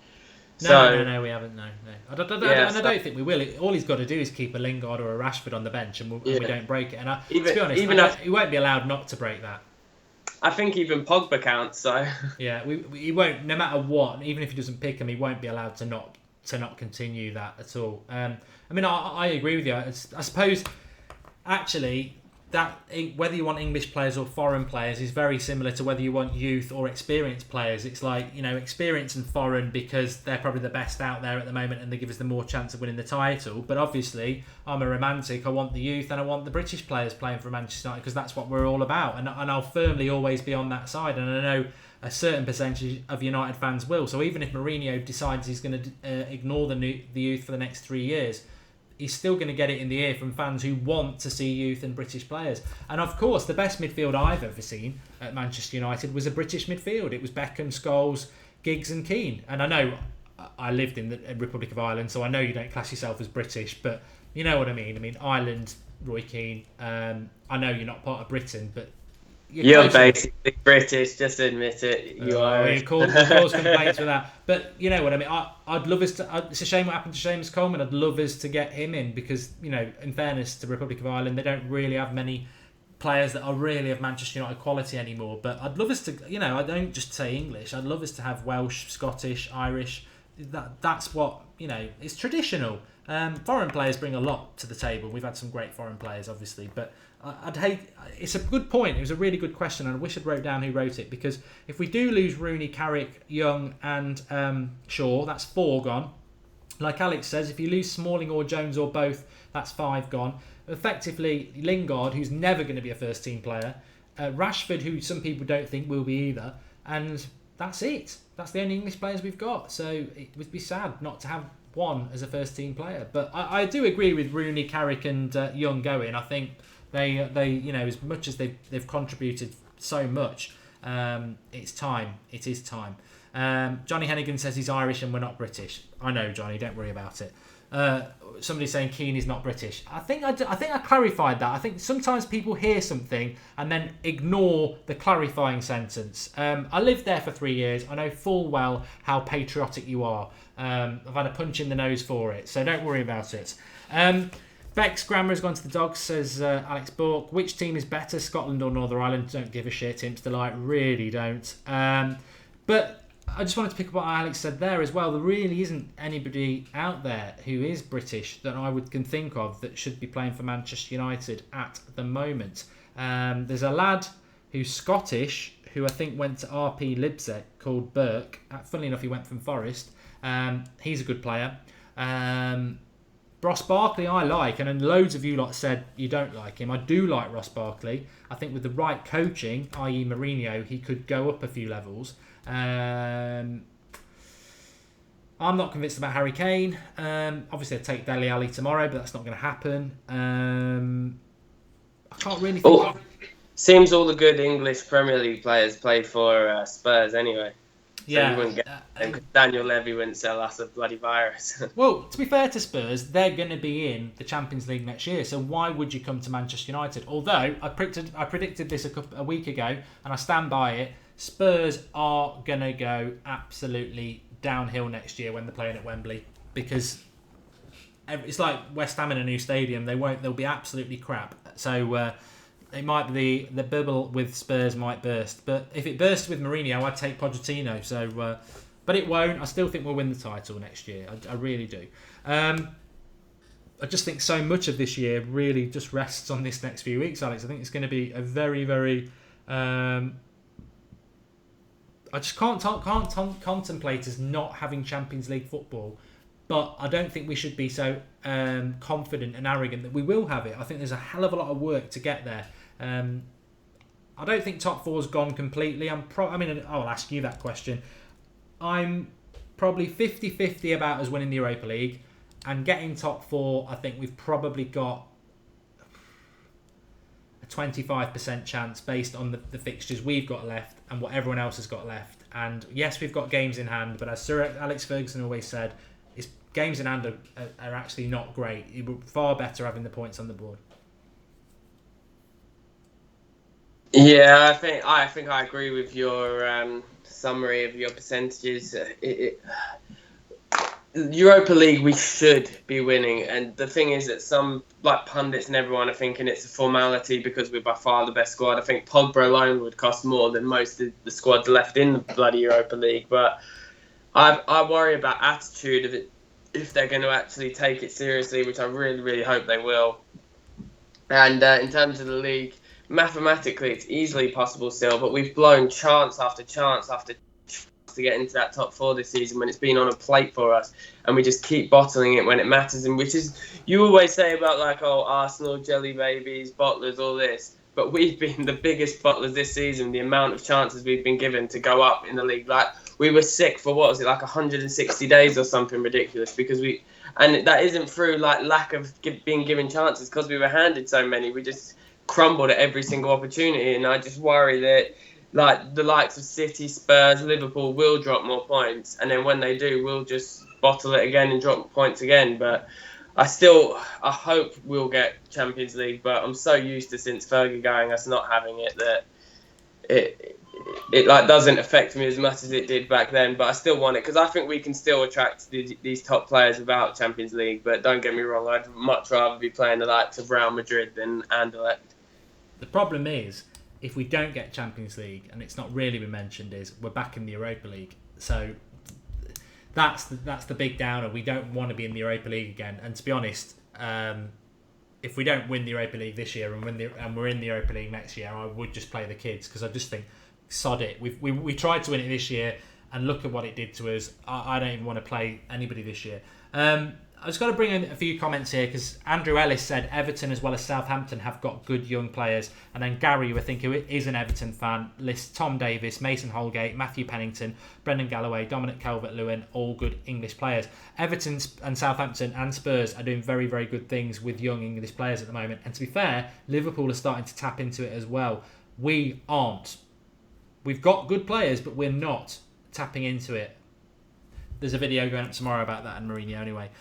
No, we haven't. No. I don't think we will. All he's got to do is keep a Lingard or a Rashford on the bench, and we don't break it. And to be honest, he won't be allowed not to break that. I think even Pogba counts. So yeah, he won't. No matter what, even if he doesn't pick him, he won't be allowed to not continue that at all. I agree with you. I suppose actually that whether you want English players or foreign players is very similar to whether you want youth or experienced players. It's like, experience and foreign because they're probably the best out there at the moment and they give us the more chance of winning the title. But obviously, I'm a romantic. I want the youth and I want the British players playing for Manchester United because that's what we're all about. And I'll firmly always be on that side. And I know a certain percentage of United fans will. So even if Mourinho decides he's going to ignore the youth for the next 3 years, he's still going to get it in the ear from fans who want to see youth and British players. And of course, the best midfield I've ever seen at Manchester United was a British midfield. It was Beckham, Scholes, Giggs and Keane. And I know I lived in the Republic of Ireland, so I know you don't class yourself as British, but you know what I mean. I mean, Ireland, Roy Keane, I know you're not part of Britain, but you're basically British, just admit it. You are. Of course complaints with that. But you know what I mean. I'd love us to. It's a shame what happened to Seamus Coleman. I'd love us to get him in because, in fairness to the Republic of Ireland, they don't really have many players that are really of Manchester United quality anymore. But I'd love us to. I don't just say English. I'd love us to have Welsh, Scottish, Irish. That's what it's traditional. Foreign players bring a lot to the table. We've had some great foreign players, obviously, but I'd hate. It's a good point. It was a really good question, and I wish I'd wrote down who wrote it, because if we do lose Rooney, Carrick, Young, and Shaw, that's 4 gone. Like Alex says, if you lose Smalling or Jones or both, that's 5 gone. Effectively, Lingard, who's never going to be a first team player, Rashford, who some people don't think will be either, and that's it. That's the only English players we've got. So it would be sad not to have one as a first team player. But I do agree with Rooney, Carrick, and Young going. I think they as much as they've contributed so much, it's time. It is time. Johnny Hennigan says he's Irish and we're not British. I know, Johnny. Don't worry about it. Somebody saying Keane is not British. I think I clarified that. I think sometimes people hear something and then ignore the clarifying sentence. I lived there for 3 years. I know full well how patriotic you are. I've had a punch in the nose for it, so don't worry about it. Beck's grammar has gone to the dogs, says Alex Bork. Which team is better, Scotland or Northern Ireland? Don't give a shit, Imps Delight. Really don't. But I just wanted to pick up what Alex said there as well. There really isn't anybody out there who is British that I can think of that should be playing for Manchester United at the moment. There's a lad who's Scottish who I think went to RP Leipzig called Burke. Funnily enough, he went from Forest. He's a good player. Ross Barkley I like, and then loads of you lot said you don't like him. I do like Ross Barkley. I think with the right coaching, i.e. Mourinho, he could go up a few levels. I'm not convinced about Harry Kane. Obviously I'd take Dele Alli tomorrow, but that's not going to happen. Can't really think. Oh, seems all the good English Premier League players played for Spurs anyway. So you wouldn't get them, 'cause Daniel Levy wouldn't sell us a bloody virus. Well, to be fair to Spurs, they're going to be in the Champions League next year. So why would you come to Manchester United? Although I predicted this a week ago, and I stand by it. Spurs are going to go absolutely downhill next year when they're playing at Wembley, because it's like West Ham in a new stadium. They'll be absolutely crap. So it might be the bubble with Spurs might burst. But if it bursts with Mourinho, I'd take Pochettino. So, but it won't. I still think we'll win the title next year. I really do. I just think so much of this year really just rests on this next few weeks, Alex. I think it's going to be a very, very... I just can't contemplate us not having Champions League football, but I don't think we should be so confident and arrogant that we will have it. I think there's a hell of a lot of work to get there. I don't think top four's gone completely. I'll ask you that question. I'm probably 50-50 about us winning the Europa League, and getting top four. I think we've probably got a 25% chance based on the fixtures we've got left and what everyone else has got left. And yes, we've got games in hand, but as Sir Alex Ferguson always said, games in hand are actually not great. It would be far better having the points on the board. Yeah, I think I agree with your summary of your percentages. Europa League we should be winning, and the thing is that some like pundits and everyone are thinking it's a formality because we're by far the best squad. I think Pogba alone would cost more than most of the squads left in the bloody Europa League, but I worry about attitude of it if they're going to actually take it seriously, which I really, really hope they will. And in terms of the league, mathematically it's easily possible still, but we've blown chance after chance after chance to get into that top four this season when it's been on a plate for us, and we just keep bottling it when it matters. And which is, you always say about like, oh, Arsenal, jelly babies, bottlers, all this, but we've been the biggest bottlers this season. The amount of chances we've been given to go up in the league, like we were sick for what was it, like 160 days or something ridiculous, because and that isn't through like lack of being given chances, because we were handed so many. We just crumbled at every single opportunity, and I just worry that like the likes of City, Spurs, Liverpool will drop more points, and then when they do, we'll just bottle it again and drop points again. But I hope we'll get Champions League, but I'm so used to since Fergie going us not having it that it like doesn't affect me as much as it did back then. But I still want it because I think we can still attract these top players without Champions League. But don't get me wrong, I'd much rather be playing the likes of Real Madrid than Anderlecht. The problem is, if we don't get Champions League, and it's not really been mentioned, is we're back in the Europa League. So that's the big downer. We don't want to be in the Europa League again. And to be honest, if we don't win the Europa League this year and we're in the Europa League next year, I would just play the kids, because I just think, sod it. We tried to win it this year, and look at what it did to us. I don't even want to play anybody this year. I just got to bring in a few comments here, because Andrew Ellis said Everton as well as Southampton have got good young players. And then Gary, who I think is an Everton fan, lists Tom Davis, Mason Holgate, Matthew Pennington, Brendan Galloway, Dominic Calvert-Lewin, all good English players. Everton and Southampton and Spurs are doing very, very good things with young English players at the moment. And to be fair, Liverpool are starting to tap into it as well. We aren't. We've got good players, but we're not tapping into it. There's a video going up tomorrow about that and Mourinho anyway.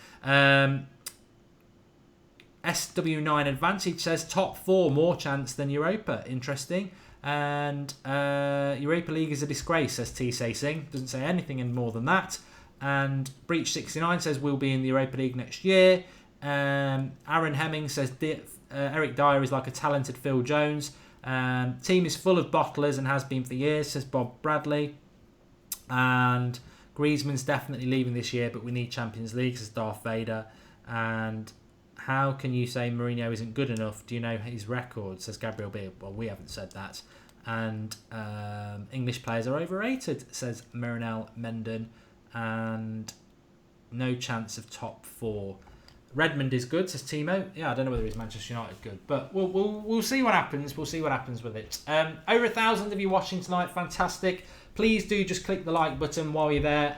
SW9 Advantage says top four, more chance than Europa. Interesting. And Europa League is a disgrace, says T-Say Singh. Doesn't say anything in more than that. And Breach69 says we'll be in the Europa League next year. Aaron Hemming says Eric Dyer is like a talented Phil Jones. Team is full of bottlers and has been for years, says Bob Bradley. And Griezmann's definitely leaving this year, but we need Champions League, says Darth Vader. And how can you say Mourinho isn't good enough? Do you know his record, says Gabriel B. Well, we haven't said that. And English players are overrated, says Mirinel Mendon. And no chance of top four. Redmond is good, says Timo. Yeah, I don't know whether he's Manchester United good, but we'll see what happens. We'll see what happens with it. Over 1,000 of you watching tonight, fantastic. Please do just click the like button while you're there.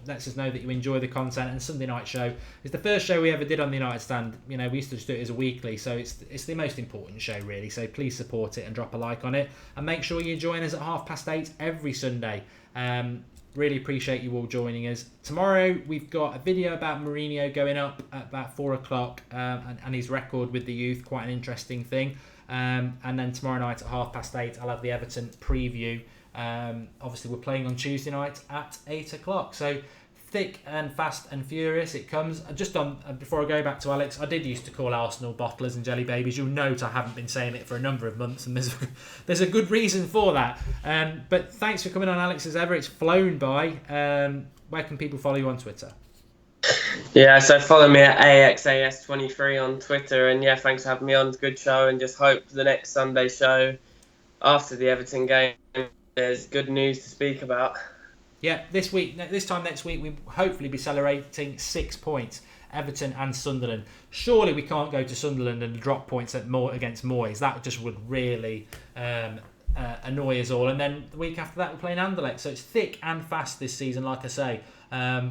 Lets us know that you enjoy the content. And Sunday Night Show is the first show we ever did on the United Stand. You know, we used to just do it as a weekly, so it's the most important show really. So please support it and drop a like on it, and make sure you join us at 8:30 every Sunday. Really appreciate you all joining us. Tomorrow we've got a video about Mourinho going up at about 4 o'clock and his record with the youth, quite an interesting thing. And then tomorrow night at 8:30 I'll have the Everton preview. Obviously we're playing on Tuesday night at 8 o'clock. So thick and fast and furious it comes. Just on before I go back to Alex, I did used to call Arsenal bottlers and jelly babies. You'll note I haven't been saying it for a number of months, and there's a good reason for that. But thanks for coming on, Alex, as ever. It's flown by. Where can people follow you on Twitter? Yeah, so follow me at AXAS23 on Twitter, and yeah, thanks for having me on. It's a good show, and just hope the next Sunday show after the Everton game there's good news to speak about. Yeah, this time next week, we'll hopefully be celebrating 6 points, Everton and Sunderland. Surely we can't go to Sunderland and drop points against Moyes. That just would really annoy us all. And then the week after that, we're playing Anderlecht. So it's thick and fast this season, like I say. I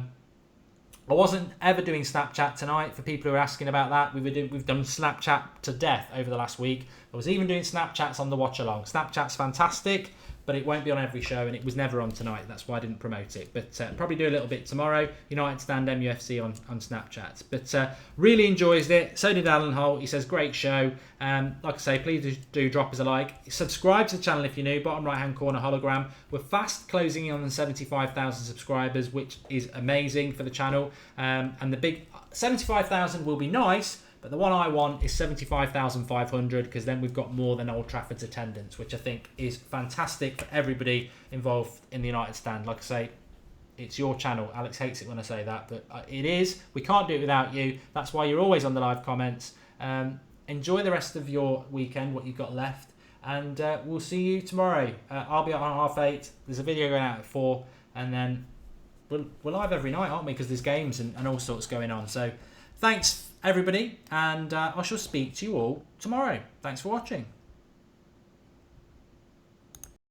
wasn't ever doing Snapchat tonight, for people who are asking about that. We've done Snapchat to death over the last week. I was even doing Snapchats on the watch along. Snapchat's fantastic, but it won't be on every show, and it was never on tonight. That's why I didn't promote it. But probably do a little bit tomorrow. United Stand MUFC on Snapchat. But really enjoys it. So did Alan Holt. He says, great show. Like I say, please do drop us a like. Subscribe to the channel if you're new. Bottom right-hand corner hologram. We're fast closing in on the 75,000 subscribers, which is amazing for the channel. And the big 75,000 will be nice, but the one I want is 75,500, because then we've got more than Old Trafford's attendance, which I think is fantastic for everybody involved in the United Stand. Like I say, it's your channel. Alex hates it when I say that, but it is. We can't do it without you. That's why you're always on the live comments. Enjoy the rest of your weekend, what you've got left, and we'll see you tomorrow. I'll be on 8:30. There's a video going out at 4, and then we're live every night, aren't we? Because there's games and all sorts going on. So thanks, everybody, and I shall speak to you all tomorrow. Thanks for watching.